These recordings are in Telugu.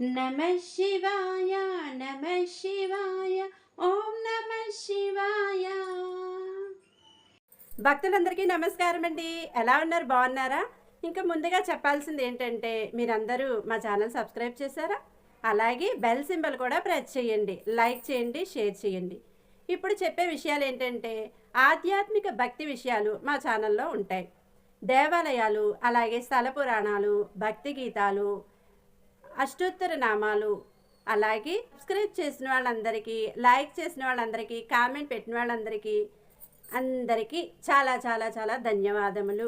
నమః శివాయ నమః శివాయ ఓం నమః శివాయ. భక్తులందరికీ నమస్కారం అండి. ఎలా ఉన్నారు? బాగున్నారా? ఇంకా ముందుగా చెప్పాల్సింది ఏంటంటే మీరందరూ మా ఛానల్ సబ్స్క్రైబ్ చేశారా? అలాగే బెల్ సింబల్ కూడా ప్రెస్ చేయండి, లైక్ చేయండి, షేర్ చేయండి. ఇప్పుడు చెప్పే విషయాలు ఏంటంటే ఆధ్యాత్మిక భక్తి విషయాలు మా ఛానల్లో ఉంటాయి. దేవాలయాలు, అలాగే స్థల పురాణాలు, భక్తి గీతాలు, అష్టోత్తర నామాలు, అలాగే సబ్స్క్రైబ్ చేసిన వాళ్ళందరికీ, లైక్ చేసిన వాళ్ళందరికీ, కామెంట్ పెట్టిన వాళ్ళందరికీ అందరికీ చాలా చాలా చాలా ధన్యవాదములు.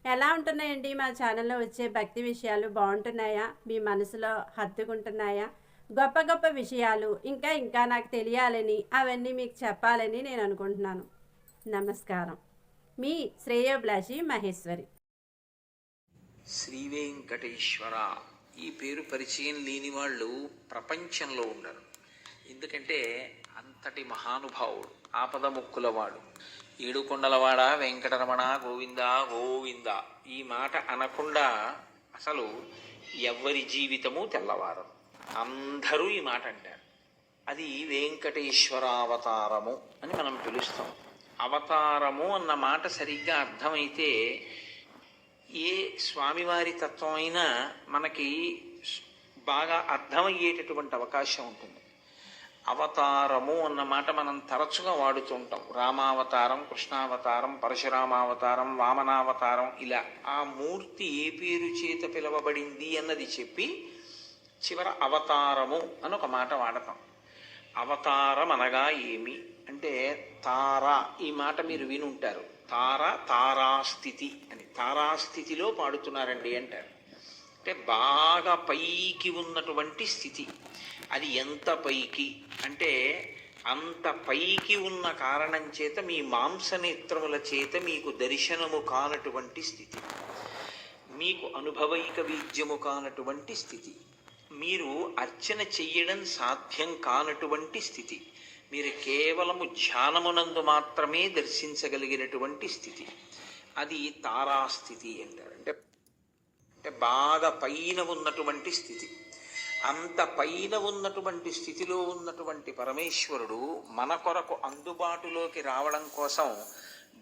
ఎలా ఉంటున్నాయండి మా ఛానల్లో వచ్చే భక్తి విషయాలు? బాగుంటున్నాయా? మీ మనసులో హత్తుకుంటున్నాయా? గొప్ప గొప్ప విషయాలు ఇంకా ఇంకా నాకు తెలియాలని, అవన్నీ మీకు చెప్పాలని నేను అనుకుంటున్నాను. నమస్కారం. మీ శ్రేయోభిలాషి మహేశ్వరి. శ్రీ వెంకటేశ్వర ఈ పేరు పరిచయం లేని వాళ్ళు ప్రపంచంలో ఉండరు. ఎందుకంటే అంతటి మహానుభావుడు, ఆపద ముక్కులవాడు, ఏడుకొండలవాడ వెంకటరమణ గోవింద గోవింద. ఈ మాట అనకుండా అసలు ఎవ్వరి జీవితము తెల్లవారదు. అందరూ ఈ మాట అంటారు. అది వెంకటేశ్వరావతారము అని మనం పిలుస్తాం. అవతారము అన్న మాట సరిగ్గా అర్థమైతే ఏ స్వామివారి తత్వం అయినా మనకి బాగా అర్థమయ్యేటటువంటి అవకాశం ఉంటుంది. అవతారము అన్న మాట మనం తరచుగా వాడుతుంటాం. రామావతారం, కృష్ణావతారం, పరశురామావతారం, వామనావతారం, ఇలా ఆ మూర్తి ఏ పేరు చేత పిలవబడింది అన్నది చెప్పి చివర అవతారము అని ఒక మాట వాడతాం. అవతారం అనగా ఏమి అంటే తార. ఈ మాట మీరు వినుంటారు. తార, తారాస్థితి అని. తారాస్థితిలో పాడుతున్నారండి అంటారు. అంటే బాగా పైకి ఉన్నటువంటి స్థితి. అది ఎంత పైకి అంటే అంత పైకి ఉన్న కారణం చేత మీ మాంసనేత్రముల చేత మీకు దర్శనము కానటువంటి స్థితి, మీకు అనుభవైక వీద్యము కానటువంటి స్థితి, మీరు అర్చన చెయ్యడం సాధ్యం కానటువంటి స్థితి, మీరు కేవలము ధ్యానమునందు మాత్రమే దర్శించగలిగినటువంటి స్థితి, అది తారాస్థితి అంటారు. అంటే బాగా పైన ఉన్నటువంటి స్థితి. అంత పైన ఉన్నటువంటి స్థితిలో ఉన్నటువంటి పరమేశ్వరుడు మన కొరకు అందుబాటులోకి రావడం కోసం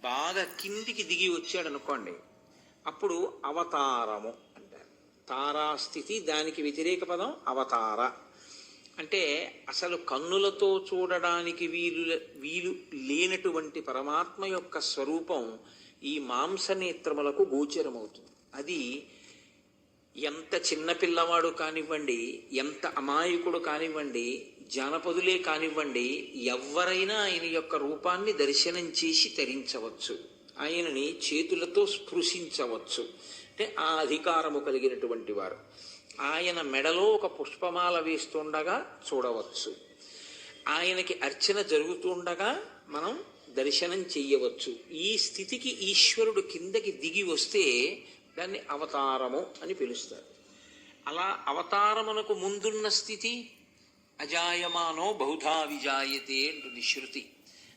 బాగా కిందికి దిగి వచ్చాడు అనుకోండి, అప్పుడు అవతారము అంటారు. తారాస్థితి, దానికి వ్యతిరేక పదం అవతార. అంటే అసలు కన్నులతో చూడడానికి వీలు లేనటువంటి పరమాత్మ యొక్క స్వరూపం ఈ మాంసనేత్రములకు గోచరమవుతుంది. అది ఎంత చిన్నపిల్లవాడు కానివ్వండి, ఎంత అమాయకుడు కానివ్వండి, జానపదులే కానివ్వండి, ఎవరైనా ఆయన యొక్క రూపాన్ని దర్శనం చేసి తరించవచ్చు, ఆయనని చేతులతో స్పృశించవచ్చు. అంటే ఆ అధికారము కలిగినటువంటి వారు. ఆయన మెడలో ఒక పుష్పమాల వేస్తుండగా చూడవచ్చు, ఆయనకి అర్చన జరుగుతుండగా మనం దర్శనం చెయ్యవచ్చు. ఈ స్థితికి ఈశ్వరుడు కిందకి దిగి వస్తే దాన్ని అవతారము అని పిలుస్తారు. అలా అవతారమునకు ముందున్న స్థితి అజాయమానో బహుధా విజాయతే అంటుంది శృతి.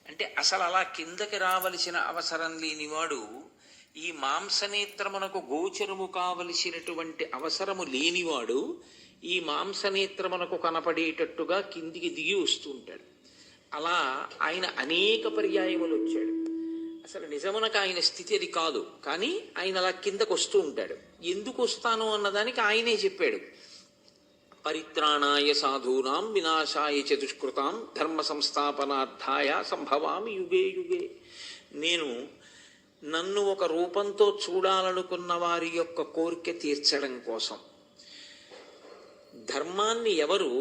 అంటే అసలు అలా కిందకి రావలసిన అవసరం లేనివాడు, ఈ మాంసనేత్రమునకు గోచరము కావలసినటువంటి అవసరము లేనివాడు ఈ మాంసనేత్రమునకు కనపడేటట్టుగా కిందికి దిగి వస్తూ ఉంటాడు. అలా ఆయన అనేక పర్యాయములు వచ్చాడు. అసలు నిజమునకు ఆయన స్థితి అది కాదు, కానీ ఆయన అలా కిందకు వస్తూ ఉంటాడు. ఎందుకు వస్తాను అన్నదానికి ఆయనే చెప్పాడు. పరిత్రాణాయ సాధూనాం వినాశాయ చతుష్కృతాం ధర్మ సంస్థాపనార్థాయ సంభవామి యుగే యుగే. నేను నన్ను ఒక రూపంతో చూడాలనుకున్న వారి యొక్క కోరిక తీర్చడం కోసం, ధర్మాన్ని ఎవరు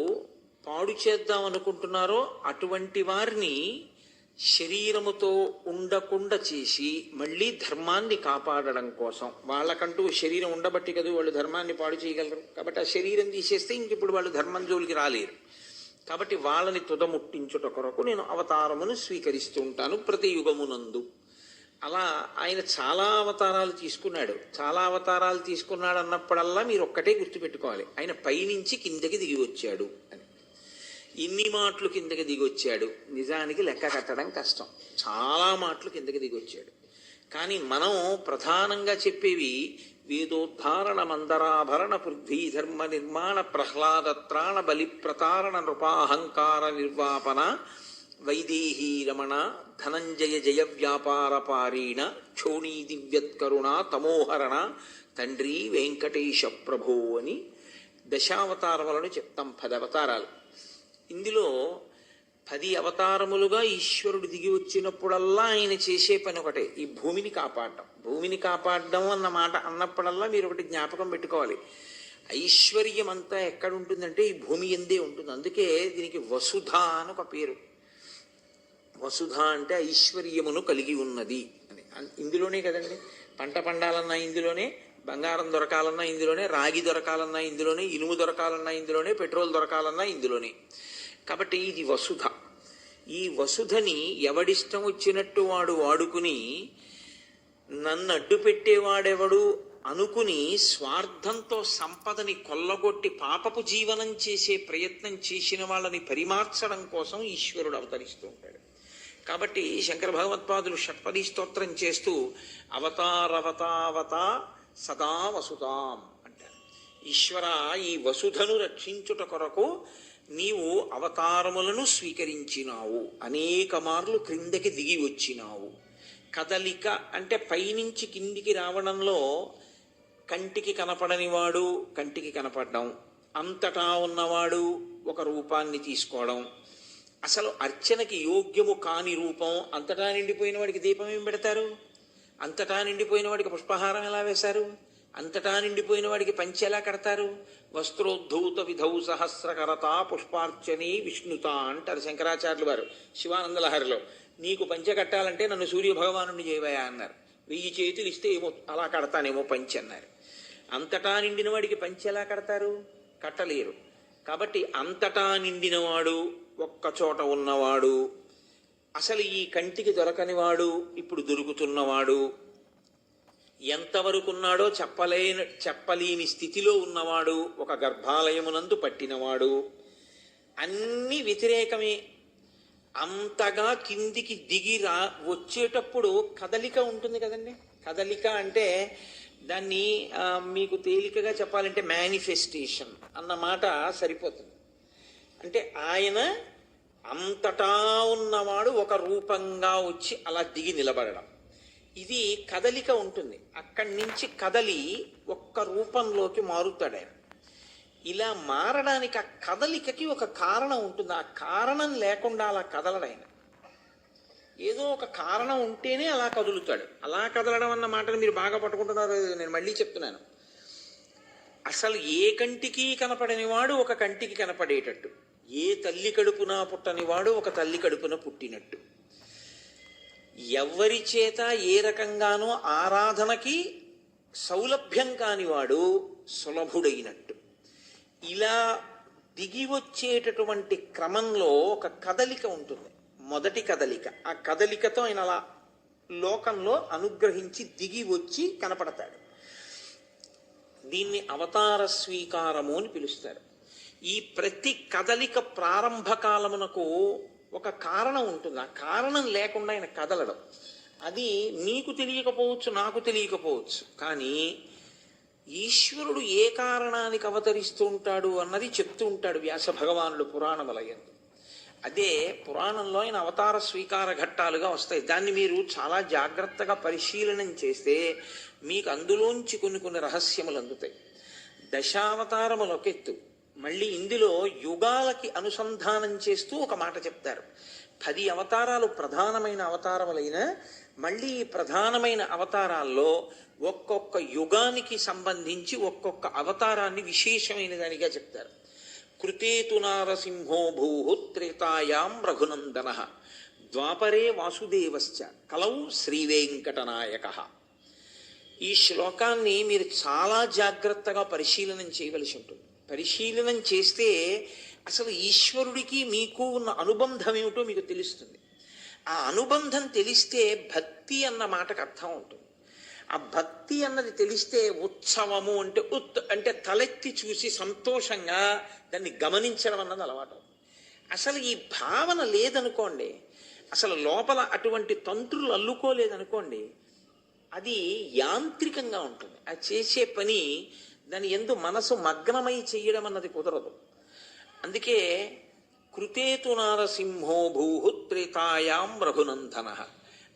పాడు చేద్దాం అనుకుంటున్నారో అటువంటి వారిని శరీరముతో ఉండకుండా చేసి మళ్ళీ ధర్మాన్ని కాపాడడం కోసం, వాళ్ళకంటూ శరీరం ఉండబట్టి కదా వాళ్ళు ధర్మాన్ని పాడు చేయగలరు. కాబట్టి ఆ శరీరం తీసేస్తే ఇంక ఇప్పుడు వాళ్ళు ధర్మం జోలికి రాలేరు. కాబట్టి వాళ్ళని తుదముట్టించుట కొరకు నేను అవతారమును స్వీకరిస్తూ ఉంటాను ప్రతి యుగమునందు. అలా ఆయన చాలా అవతారాలు తీసుకున్నాడు. చాలా అవతారాలు తీసుకున్నాడు అన్నప్పుడల్లా మీరు ఒక్కటే గుర్తుపెట్టుకోవాలి, ఆయన పైనుంచి కిందకి దిగి వచ్చాడు అని. ఇన్ని మాటలు కిందకి దిగి వచ్చాడు, నిజానికి లెక్క కట్టడం కష్టం. చాలా మాటలు కిందకి దిగి వచ్చాడు. కానీ మనం ప్రధానంగా చెప్పేవి వేదోద్ధారణ మందరాభరణ పృథ్వీధర్మ నిర్మాణ ప్రహ్లాదత్రాణ బలి ప్రతారణ నృపాహంకార నిర్వాపన వైదేహీ రమణ ధనంజయ జయ వ్యాపార పారీణ క్షోణీ దివ్యత్కరుణ తమోహరణ తండ్రి వెంకటేశ ప్రభో అని దశావతారములను చెప్తాం. 10 అవతారాలు. ఇందులో 10 అవతారములుగా ఈశ్వరుడు దిగి వచ్చినప్పుడల్లా ఆయన చేసే పని ఒకటే, ఈ భూమిని కాపాడడం. భూమిని కాపాడడం అన్న మాట అన్నప్పుడల్లా మీరు ఒకటి జ్ఞాపకం పెట్టుకోవాలి, ఐశ్వర్యం అంతా ఎక్కడ ఉంటుందంటే ఈ భూమి ఎందే ఉంటుంది. అందుకే దీనికి వసుధ అని ఒక పేరు. వసుధ అంటే ఐశ్వర్యమును కలిగి ఉన్నది అని. ఇందులోనే కదండి పంట పండాలన్నా ఇందులోనే, బంగారం దొరకాలన్నా ఇందులోనే, రాగి దొరకాలన్నా ఇందులోనే, ఇనుము దొరకాలన్నా ఇందులోనే, పెట్రోల్ దొరకాలన్నా ఇందులోనే. కాబట్టి ఇది వసుధ. ఈ వసుధని ఎవడిష్టం వచ్చినట్టు వాడు వాడుకుని నన్ను అడ్డు పెట్టేవాడెవడు అనుకుని స్వార్థంతో సంపదని కొల్లగొట్టి పాపపు జీవనం చేసే ప్రయత్నం చేసిన వాళ్ళని పరిమార్చడం కోసం ఈశ్వరుడు అవతరిస్తూ ఉంటాడు. కాబట్టి శంకర భగవత్పాదులు షట్పదీ స్తోత్రం చేస్తూ అవతారవతావత సదా వసుతాం అంటారు. ఈశ్వర, ఈ వసుధను రక్షించుట కొరకు నీవు అవతారములను స్వీకరించినావు, అనేక మార్లు క్రిందకి దిగి వచ్చినావు. కదలిక అంటే పైనుంచి కిందికి రావడంలో కంటికి కనపడనివాడు కంటికి కనపడడం, అంతటా ఉన్నవాడు ఒక రూపాన్ని తీసుకోవడం, అసలు అర్చనకి యోగ్యము కాని రూపం. అంతటా నిండిపోయిన వాడికి దీపం ఏం పెడతారు? అంతటా నిండిపోయిన వాడికి పుష్పహారం ఎలా వేశారు? అంతటా నిండిపోయిన వాడికి పంచె ఎలా కడతారు? వస్త్రోద్ధూత విధౌ సహస్రకరత పుష్పార్చని విష్ణుత అంటారు శంకరాచార్యులు వారు శివానందలహరిలో. నీకు పంచె కట్టాలంటే నన్ను సూర్యభగవానుని చేయవయా అన్నారు. 1000 చేతులు ఇస్తే ఏమో అలా కడతానేమో పంచె అన్నారు. అంతటా నిండిన వాడికి పంచె ఎలా కడతారు? కట్టలేరు. కాబట్టి అంతటా నిండినవాడు, ఒక్కచోట ఉన్నవాడు, అసలు ఈ కంటికి దొరకనివాడు ఇప్పుడు దొరుకుతున్నవాడు, ఎంతవరకు ఉన్నాడో చెప్పలేని స్థితిలో ఉన్నవాడు, ఒక గర్భాలయమునందు పట్టినవాడు, అన్ని వ్యతిరేకమే. అంతగా కిందికి దిగి వచ్చేటప్పుడు కదలిక ఉంటుంది కదండి. కదలిక అంటే దాన్ని మీకు తేలికగా చెప్పాలంటే మేనిఫెస్టేషన్ అన్న మాట సరిపోతుంది. అంటే ఆయన అంతటా ఉన్నవాడు ఒక రూపంగా వచ్చి అలా దిగి నిలబడడం, ఇది కదలిక ఉంటుంది. అక్కడి నుంచి కదలి ఒక్క రూపంలోకి మారుతాడు ఆయన. ఇలా మారడానికి ఆ కదలికకి ఒక కారణం ఉంటుంది. ఆ కారణం లేకుండా అలా కదలడు ఆయన. ఏదో ఒక కారణం ఉంటేనే అలా కదులుతాడు. అలా కదలడం అన్న మాటను మీరు బాగా పట్టుకుంటున్నారు. నేను మళ్ళీ చెప్తున్నాను, అసలు ఏ కంటికి కనపడని వాడు ఒక కంటికి కనపడేటట్టు, ఏ తల్లి కడుపున పుట్టని వాడు ఒక తల్లి కడుపున పుట్టినట్టు, ఎవరి చేత ఏ రకంగానూ ఆరాధనకి సౌలభ్యం కానివాడు సులభుడైనట్టు, ఇలా దిగి వచ్చేటటువంటి క్రమంలో ఒక కదలిక ఉంటుంది. మొదటి కదలిక, ఆ కదలికతో ఆయన అలా లోకంలో అనుగ్రహించి దిగి వచ్చి కనపడతాడు. దీన్ని అవతార స్వీకారము అని పిలుస్తారు. ఈ ప్రతి కదలిక ప్రారంభ కాలమునకు ఒక కారణం ఉంటుంది. ఆ కారణం లేకుండా ఆయన కదలడం, అది నీకు తెలియకపోవచ్చు, నాకు తెలియకపోవచ్చు, కానీ ఈశ్వరుడు ఏ కారణానికి అవతరిస్తూ ఉంటాడు అన్నది చెప్తూ ఉంటాడు వ్యాస భగవానుడు పురాణములయందు. అదే పురాణంలో ఆయన అవతార స్వీకార ఘట్టాలుగా వస్తాయి. దాన్ని మీరు చాలా జాగ్రత్తగా పరిశీలనం చేస్తే మీకు అందులోంచి కొన్ని రహస్యములు అందుతాయి. దశావతారములు ఒక ఎత్తు, మళ్ళీ ఇందులో యుగాలకి అనుసంధానం చేస్తూ ఒక మాట చెప్తారు. 10 అవతారాలు ప్రధానమైన అవతారములైన మళ్ళీ ఈ ప్రధానమైన అవతారాల్లో ఒక్కొక్క యుగానికి సంబంధించి ఒక్కొక్క అవతారాన్ని విశేషమైన దానిగా చెప్తారు. కృతేతు నారసింహో భూః త్రేతాయాం రఘునందన ద్వాపరే వాసుదేవశ్చ కలౌ శ్రీవేంకటనాయకః. ఈ శ్లోకాన్ని మీరు చాలా జాగ్రత్తగా పరిశీలనం చేయవలసి ఉంటుంది. పరిశీలనం చేస్తే అసలు ఈశ్వరుడికి మీకు ఉన్న అనుబంధం ఏమిటో మీకు తెలుస్తుంది. ఆ అనుబంధం తెలిస్తే భక్తి అన్న మాటకు అర్థం ఉంటుంది. ఆ భక్తి అన్నది తెలిస్తే ఉత్సవము అంటే అంటే తలెత్తి చూసి సంతోషంగా దాన్ని గమనించడం అన్నది అలవాటు. అసలు ఈ భావన లేదనుకోండి, అసలు లోపల అటువంటి తంత్రులు అల్లుకోలేదనుకోండి, అది యాంత్రికంగా ఉంటుంది. అది చేసే పని దాని యందు మనసు మగ్నమై చెయ్యడం అన్నది కుదరదు. అందుకే కృతేతు నారసింహో భూహుత్రేతాయాం రఘునందన,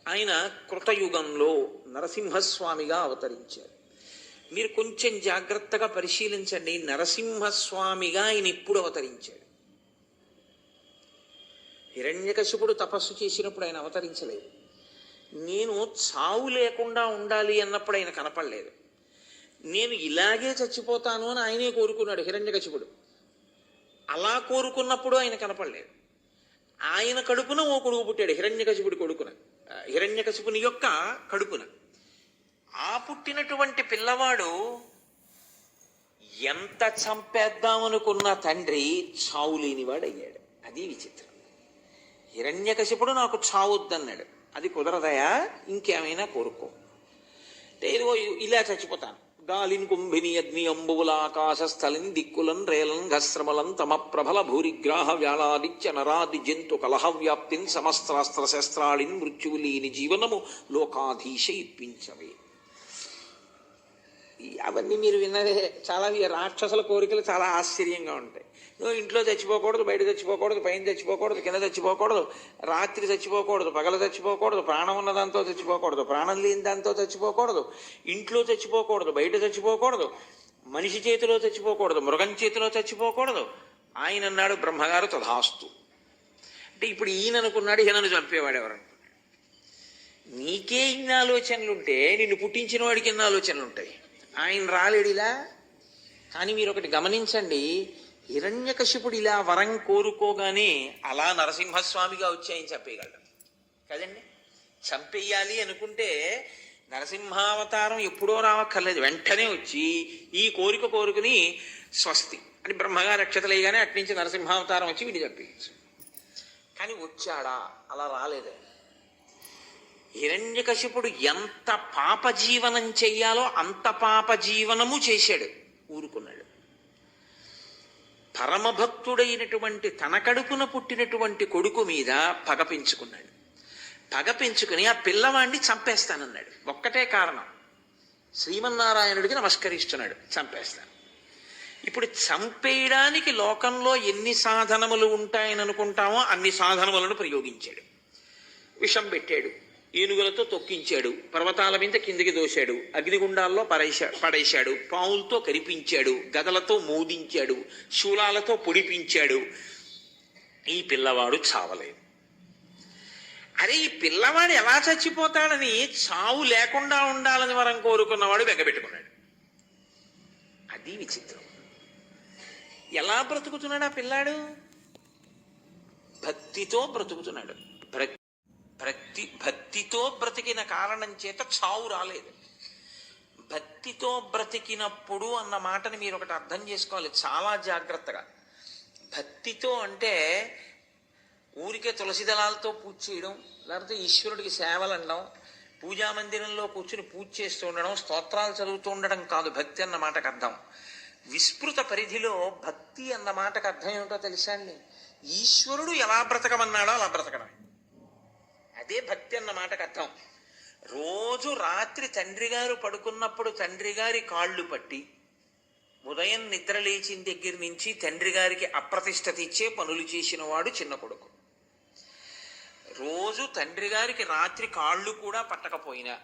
ఆయన కృతయుగంలో నరసింహస్వామిగా అవతరించారు. మీరు కొంచెం జాగ్రత్తగా పరిశీలించండి, నరసింహస్వామిగా ఆయన ఇప్పుడు అవతరించాడు. హిరణ్యకశిపుడు తపస్సు చేసినప్పుడు ఆయన అవతరించలేదు. నేను చావు లేకుండా ఉండాలి అన్నప్పుడు ఆయన కనపడలేదు. నేను ఇలాగే చచ్చిపోతాను అని ఆయనే కోరుకున్నాడు హిరణ్యకశిపుడు. అలా కోరుకున్నప్పుడు ఆయన కనపడలేదు. ఆయన కడుపున ఓ కొడుకు పుట్టాడు, హిరణ్యకశిపుడి కొడుకున, హిరణ్యకశిపుని యొక్క కడుపున. ఆ పుట్టినటువంటి పిల్లవాడు ఎంత చంపేద్దామనుకున్న తండ్రి చావు లేనివాడు అయ్యాడు. అది విచిత్రం. హిరణ్యకశిపుడు నాకు చావొద్దన్నాడు, అది కుదరదయా, ఇంకేమైనా కోరుకో అంటే ఇదిగో ఇలా చచ్చిపోతాను. గాలిన్ కుంభిని అగ్ని అంబువుల ఆకాశ స్థలిన్ దిక్కులన్ రేలన్ ఘస్రమలన్ తమ ప్రబల భూరిగ్రాహ వ్యాళాదిత్య నరాది జంతు కలహ వ్యాప్తిన్ సమస్త్రాస్త్ర శస్త్రాళిన్ మృత్యువు లేని జీవనము లోకాధీశ ఇప్పించవే. అవన్నీ మీరు విన్నదే. చాలా రాక్షసుల కోరికలు చాలా ఆశ్చర్యంగా ఉంటాయి. నువ్వు ఇంట్లో చచ్చిపోకూడదు, బయట చచ్చిపోకూడదు, పైన చచ్చిపోకూడదు, కింద చచ్చిపోకూడదు, రాత్రి చచ్చిపోకూడదు, పగల చచ్చిపోకూడదు, ప్రాణం ఉన్న దాంతో చచ్చిపోకూడదు, ప్రాణం లేని దాంతో చచ్చిపోకూడదు, ఇంట్లో చచ్చిపోకూడదు, బయట చచ్చిపోకూడదు, మనిషి చేతిలో చచ్చిపోకూడదు, మృగం చేతిలో చచ్చిపోకూడదు. ఆయన అన్నాడు బ్రహ్మగారు తథాస్తు అంటే ఇప్పుడు ఈయన అనుకున్నాడు ఈయనను చంపేవాడు ఎవరనుకున్నాడు. నీకే ఇన్ని ఆలోచనలుంటే నిన్ను పుట్టించిన వాడికి ఎన్ని ఆలోచనలు ఉంటాయి. ఆయన రాలేడిలా. కానీ మీరు ఒకటి గమనించండి, హిరణ్యకశిపుడు ఇలా వరం కోరుకోగానే అలా నరసింహస్వామిగా వచ్చి ఆయన చంపేయగలడు కదండి. చంపేయాలి అనుకుంటే నరసింహావతారం ఎప్పుడో రావక్కర్లేదు, వెంటనే వచ్చి ఈ కోరిక కోరుకుని స్వస్తి అని బ్రహ్మగారు అక్షతలేయగానే అట్నుంచి నరసింహావతారం వచ్చి వీడిని చంపేయచ్చు. కానీ వచ్చాడా? అలా రాలేదు. హిరణ్యకశిపుడు ఎంత పాప జీవనం చెయ్యాలో అంత పాప జీవనము చేశాడు, ఊరుకున్నాడు. పరమభక్తుడైనటువంటి తన కడుపున పుట్టినటువంటి కొడుకు మీద పగ పెంచుకున్నాడు. పగ పెంచుకుని ఆ పిల్లవాడిని చంపేస్తానన్నాడు. ఒక్కటే కారణం, శ్రీమన్నారాయణుడికి నమస్కరిస్తున్నాడు, చంపేస్తాను. ఇప్పుడు చంపేయడానికి లోకంలో ఎన్ని సాధనములు ఉంటాయని అనుకుంటామో అన్ని సాధనములను ప్రయోగించాడు. విషం పెట్టాడు, ఏనుగులతో తొక్కించాడు, పర్వతాల మీద కిందికి దోశాడు, అగ్నిగుండాల్లో పడేశాడు, పావులతో కరిపించాడు, గదలతో మోదించాడు, శూలాలతో పొడిపించాడు. ఈ పిల్లవాడు చావలేదు. అరే ఈ పిల్లవాడు ఎలా చచ్చిపోతాడని చావు లేకుండా ఉండాలని వరం కోరుకున్నవాడు బెంగపెట్టుకున్నాడు. అది విచిత్రం. ఎలా బ్రతుకుతున్నాడు ఆ పిల్లాడు? భక్తితో బ్రతుకుతున్నాడు. భక్తితో బ్రతికిన కారణం చేత చావు రాలేదు. భక్తితో బ్రతికినప్పుడు అన్న మాటని మీరు ఒకటి అర్థం చేసుకోవాలి చాలా జాగ్రత్తగా. భక్తితో అంటే ఊరికే తులసి దళాలతో పూజ చేయడం, లేకపోతే ఈశ్వరుడికి సేవలు అనడం, పూజామందిరంలో కూర్చుని పూజ చేస్తూ ఉండడం, స్తోత్రాలు చదువుతూ ఉండడం కాదు భక్తి అన్న మాటకు అర్థం. విస్తృత పరిధిలో భక్తి అన్న మాటకు అర్థం ఏమిటో తెలుసా అండి? ఈశ్వరుడు ఎలా బ్రతకమన్నాడో అలా బ్రతకడం. అదే భక్తి అన్న మాటకు అర్థం. రోజు రాత్రి తండ్రి గారు పడుకున్నప్పుడు తండ్రి గారి కాళ్ళు పట్టి ఉదయం నిద్ర లేచిన దగ్గర నుంచి తండ్రి గారికి అప్రతిష్ట తెచ్చే పనులు చేసిన వాడు చిన్న కొడుకు. రోజు తండ్రి గారికి రాత్రి కాళ్ళు కూడా పట్టకపోయినా,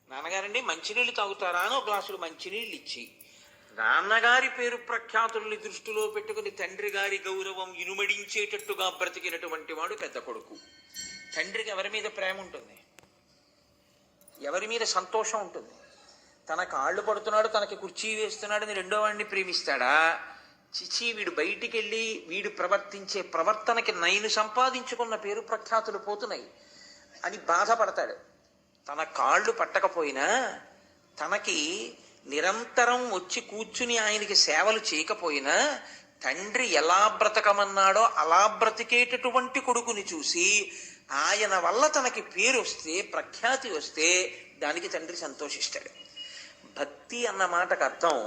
నాన్నగారండి మంచినీళ్ళు తాగుతారా అని ఒక గ్లాసులు మంచినీళ్ళు ఇచ్చి నాన్నగారి పేరు ప్రఖ్యాతుల్ని దృష్టిలో పెట్టుకుని తండ్రి గారి గౌరవం ఇనుమడించేటట్టుగా బ్రతికినటువంటి వాడు పెద్ద కొడుకు. తండ్రికి ఎవరి మీద ప్రేమ ఉంటుంది? ఎవరి మీద సంతోషం ఉంటుంది? తన కాళ్ళు పడుతున్నాడు, తనకి కుర్చీ వేస్తున్నాడని రెండో వాడిని ప్రేమిస్తాడా? చిచి, వీడు బయటికి వెళ్ళి వీడు ప్రవర్తించే ప్రవర్తనకి నైను సంపాదించుకున్న పేరు ప్రఖ్యాతులు పోతున్నాయి అని బాధపడతాడు. తన కాళ్ళు పట్టకపోయినా తనకి నిరంతరం వచ్చి కూర్చుని ఆయనకి సేవలు చేయకపోయినా తండ్రి ఎలా బ్రతకమన్నాడో అలా బ్రతికేటటువంటి కొడుకుని చూసి ఆయన వల్ల తనకి పేరు వస్తే, ప్రఖ్యాతి వస్తే దానికి తండ్రి సంతోషిస్తాడు. భక్తి అన్న మాటకు అర్థం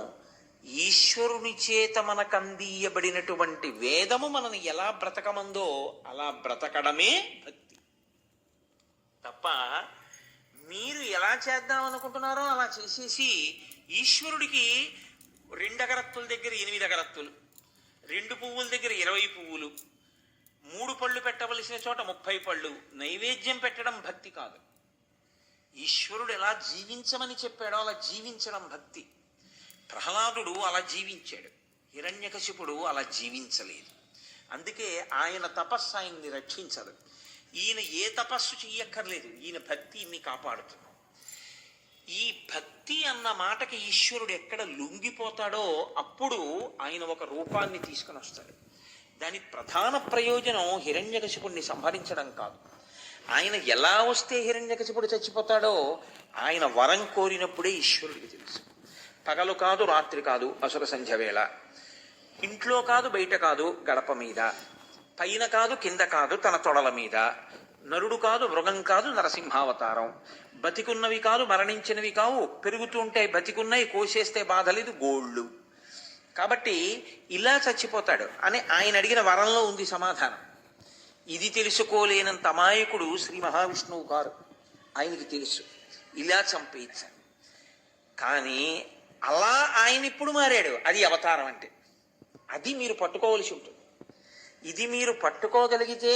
ఈశ్వరుని చేత మనకు అందియబడినటువంటి వేదము మనని ఎలా బ్రతకమందో అలా బ్రతకడమే భక్తి. తప్ప మీరు ఎలా చేద్దాం అనుకుంటున్నారో అలా చేసేసి ఈశ్వరుడికి 2 అగరత్తుల దగ్గర 8 అగరత్తులు, 2 పువ్వుల దగ్గర 20 పువ్వులు, 3 పళ్ళు పెట్టవలసిన చోట 30 పళ్ళు నైవేద్యం పెట్టడం భక్తి కాదు. ఈశ్వరుడు ఎలా జీవించమని చెప్పాడో అలా జీవించడం భక్తి. ప్రహ్లాదుడు అలా జీవించాడు, హిరణ్యకశిపుడు అలా జీవించలేదు. అందుకే ఆయన తపస్సు ఆయన్ని రక్షించదు. ఈయన ఏ తపస్సు చెయ్యక్కర్లేదు, ఈయన భక్తి ఇన్ని కాపాడుతుంది. ఈ భక్తి అన్న మాటకి ఈశ్వరుడు ఎక్కడ లొంగిపోతాడో అప్పుడు ఆయన ఒక రూపాన్ని తీసుకుని వస్తాడు. దాని ప్రధాన ప్రయోజనం హిరణ్యకశిపుడిని సంహరించడం కాదు. ఆయన ఎలా వస్తే హిరణ్యకశిపుడు చచ్చిపోతాడో ఆయన వరం కోరినప్పుడే ఈశ్వరుడికి తెలుసు. పగలు కాదు, రాత్రి కాదు, అసుర సంధ్య వేళ, ఇంట్లో కాదు, బయట కాదు, గడప మీద, పైన కాదు, కింద కాదు, తన తొడల మీద, నరుడు కాదు, మృగం కాదు, నరసింహావతారం, బతికున్నవి కాదు, మరణించినవి కావు, పెరుగుతూ ఉంటాయి, బతికున్నాయి, కోసేస్తే బాధలేదు, గోళ్ళు. కాబట్టి ఇలా చచ్చిపోతాడు అని ఆయన అడిగిన వరంలో ఉంది సమాధానం. ఇది తెలుసుకోలేనంత అమాయకుడు శ్రీ మహావిష్ణువు గారు. ఆయనకి తెలుసు ఇలా చంపేయించాను. కానీ అలా ఆయన ఇప్పుడు మారాడు. అది అవతారం అంటే. అది మీరు పట్టుకోవలసి ఉంటుంది. ఇది మీరు పట్టుకోగలిగితే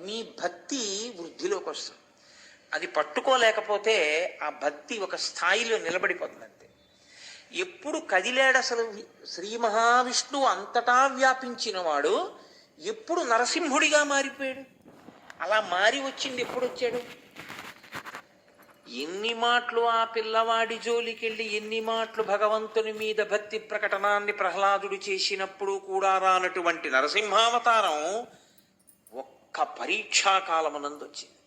మీ భక్తి వృద్ధిలోకి వస్తుంది. అది పట్టుకోలేకపోతే ఆ భక్తి ఒక స్థాయిలో నిలబడిపోతుంది అంతే. ఎప్పుడు కదిలాడు అసలు శ్రీ మహావిష్ణువు అంతటా వ్యాపించిన వాడు ఎప్పుడు నరసింహుడిగా మారిపోయాడు? అలా మారి వచ్చింది ఎప్పుడు వచ్చాడు? ఎన్ని మాటలు ఆ పిల్లవాడి జోలికెళ్ళి ఎన్ని మాటలు భగవంతుని మీద భక్తి ప్రకటనాన్ని ప్రహ్లాదుడు చేసినప్పుడు కూడా రానటువంటి నరసింహావతారం ఒక్క పరీక్షాకాలమునందు వచ్చింది.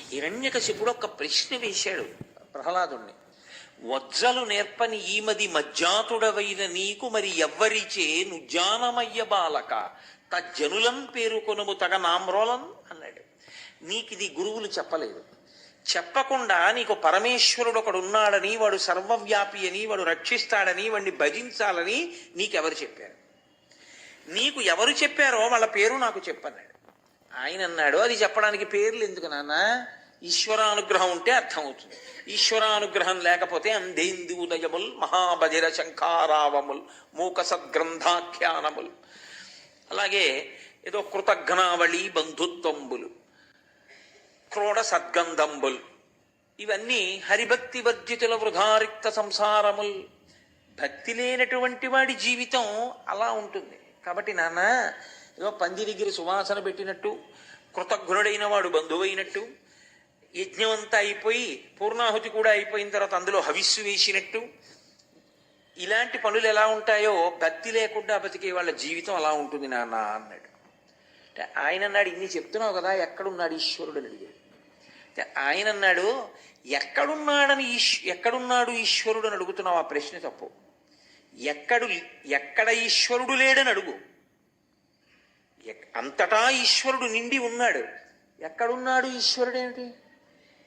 హిరణ్యకశిపుడు ఒక ప్రశ్న వేశాడు ప్రహ్లాదుణ్ణి. వజ్జలు నేర్పని ఈమది మజ్జాతుడవైన నీకు మరి ఎవ్వరిచే నుజ్జానమయ్య బాలక తజ్జనులం పేరుకొనుము తగ నామ్రోలం అన్నాడు. నీకిది గురువులు చెప్పలేదు. చెప్పకుండా నీకు పరమేశ్వరుడు ఒకడు ఉన్నాడని, వాడు సర్వవ్యాపి అని, వాడు రక్షిస్తాడని, వాడిని భజించాలని నీకెవరు చెప్పారు? నీకు ఎవరు చెప్పారో వాళ్ళ పేరు నాకు చెప్పన్నాడు. ఆయన అన్నాడు, అది చెప్పడానికి పేర్లు ఎందుకు నాన్న? ఈశ్వరానుగ్రహం ఉంటే అర్థమవుతుంది. ఈశ్వరానుగ్రహం లేకపోతే అంధేందూదయముల్, మహాబధిర శంఖారావముల్, మూక సద్గ్రంథాఖ్యానముల్, అలాగే ఏదో కృతఘ్నావళి బంధుత్వంబులు, క్రోడ సద్గంధంబుల్, ఇవన్నీ హరిభక్తి వర్జితుల వృధారిక్త సంసారముల్. భక్తి లేనటువంటి వాడి జీవితం అలా ఉంటుంది. కాబట్టి నాన్న, ఏదో పంది దగ్గర సువాసన పెట్టినట్టు, కృతజ్ఞుడైన వాడు బంధువైనట్టు, యజ్ఞం అంతా అయిపోయి పూర్ణాహుతి కూడా అయిపోయిన తర్వాత అందులో హవిస్సు వేసినట్టు, ఇలాంటి పనులు ఎలా ఉంటాయో భక్తి లేకుండా బతికే వాళ్ళ జీవితం అలా ఉంటుంది నాన్న అన్నాడు. అంటే ఆయన అన్నాడు, ఇన్ని చెప్తున్నావు కదా, ఎక్కడున్నాడు ఈశ్వరుడు అని అడిగాడు. ఆయన అన్నాడు, ఎక్కడున్నాడు ఈశ్వరుడు అని అడుగుతున్నావు, ఆ ప్రశ్న తప్పు. ఎక్కడ ఈశ్వరుడు లేడని అడుగు. అంతటా ఈశ్వరుడు నిండి ఉన్నాడు. ఎక్కడున్నాడు ఈశ్వరుడు ఏమిటి?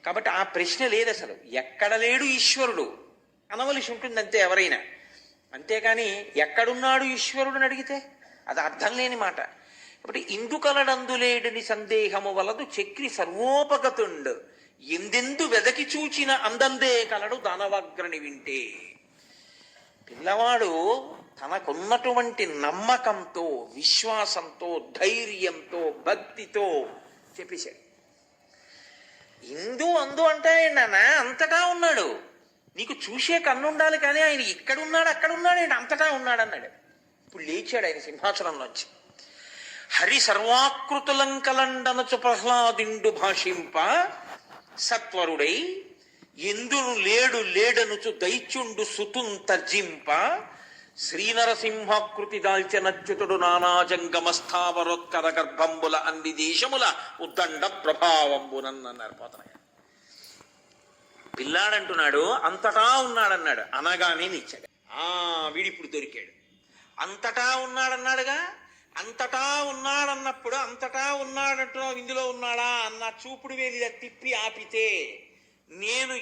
కాబట్టి ఆ ప్రశ్న లేదు అసలు. ఎక్కడ లేడు ఈశ్వరుడు అనవలసి ఉంటుంది అంతే ఎవరైనా. అంతేకాని ఎక్కడున్నాడు ఈశ్వరుడు అని అడిగితే అది అర్థం లేని మాట. కాబట్టి ఇందుకలడందులేడని సందేహము వలదు చక్రి సర్వోపగతుండు, ఎందెందు వెదకి చూచిన అందందే కలడు దానవాగ్రని వింటే. పిల్లవాడు తనకున్నటువంటి నమ్మకంతో, విశ్వాసంతో, ధైర్యంతో, భక్తితో చెప్పేశాడు. అందు అంటే నాన్న అంతటా ఉన్నాడు. నీకు చూసే కన్ను ఉండాలి, కానీ ఆయన ఇక్కడున్నాడు అక్కడున్నాడు ఏంటి, అంతటా ఉన్నాడు అన్నాడు. ఇప్పుడు లేచాడు ఆయన సింహాసనంలోంచి. హరి సర్వాకృతులంకలండనచు ప్రహ్లాదిండు భాషింప సత్వరుడై ఎందును లేడనుచు దైత్యుండు సుతున్ తర్జింప శ్రీనరసింహాకృతి దాల్చనచ్యుతుడు నానాజంగమస్థావరోత్కర గర్భంబుల అన్ని దేశముల ఉద్దండ ప్రభావంబునన్నారు పోతనయ్య. పిల్లాడంటున్నాడు అంతటా ఉన్నాడన్నాడు, అనగానే నిచ్చాడు. వీడిప్పుడు దొరికాడు. అంతటా ఉన్నాడన్నాడుగా, అంతటా ఉన్నాడన్నప్పుడు అంతటా ఉన్నాడంటున్నావు, ఇందులో ఉన్నాడా అన్న చూపుడు వేలి తిప్పి ఆపితే నేను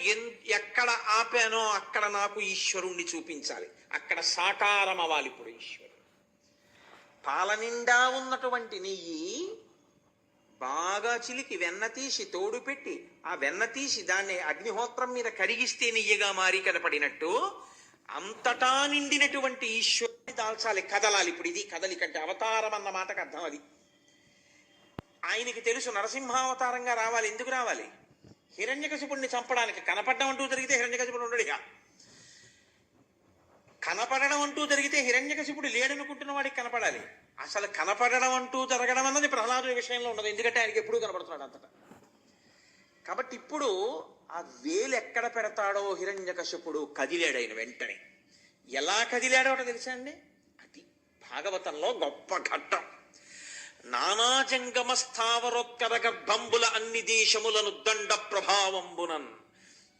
ఎక్కడ ఆపానో అక్కడ నాకు ఈశ్వరుణ్ణి చూపించాలి. అక్కడ సాకారం అవ్వాలి. ఇప్పుడు ఈశ్వరుడు పాల నిండా ఉన్నటువంటి నెయ్యి బాగా చిలికి వెన్న తీసి తోడు పెట్టి ఆ వెన్న తీసి దాన్ని అగ్నిహోత్రం మీద కరిగిస్తే నెయ్యగా మారి కనపడినట్టు అంతటా నిండినటువంటి ఈశ్వరుని దాల్చాలి, కదలాలి. ఇప్పుడు ఇది కదలికంటే అవతారం అన్న మాటకు అర్థం అది. ఆయనకి తెలుసు నరసింహావతారంగా రావాలి. ఎందుకు రావాలి? హిరణ్యకశిపుడిని చంపడానికి. కనపడడం అంటూ జరిగితే హిరణ్యకశిపుడు ఉండడుగా. కనపడడం అంటూ జరిగితే హిరణ్యకశిపుడు లేడనుకుంటున్న వాడికి కనపడాలి. అసలు కనపడడం అంటూ జరగడం అన్నది ప్రహ్లాదుడి విషయంలో ఉండదు, ఎందుకంటే ఆయనకి ఎప్పుడూ కనపడుతున్నాడు అంతటా. కాబట్టి ఇప్పుడు ఆ వేలు ఎక్కడ పెడతాడో హిరణ్యకశిపుడు కదిలాడు. ఆయన వెంటనే ఎలా కదిలాడో తెలుసా అండి? అది భాగవతంలో గొప్ప ఘట్టం. నానాజంగమ స్థావరోత్కర గర్భంబుల అన్ని దేశములను దండ ప్రభావంబునన్.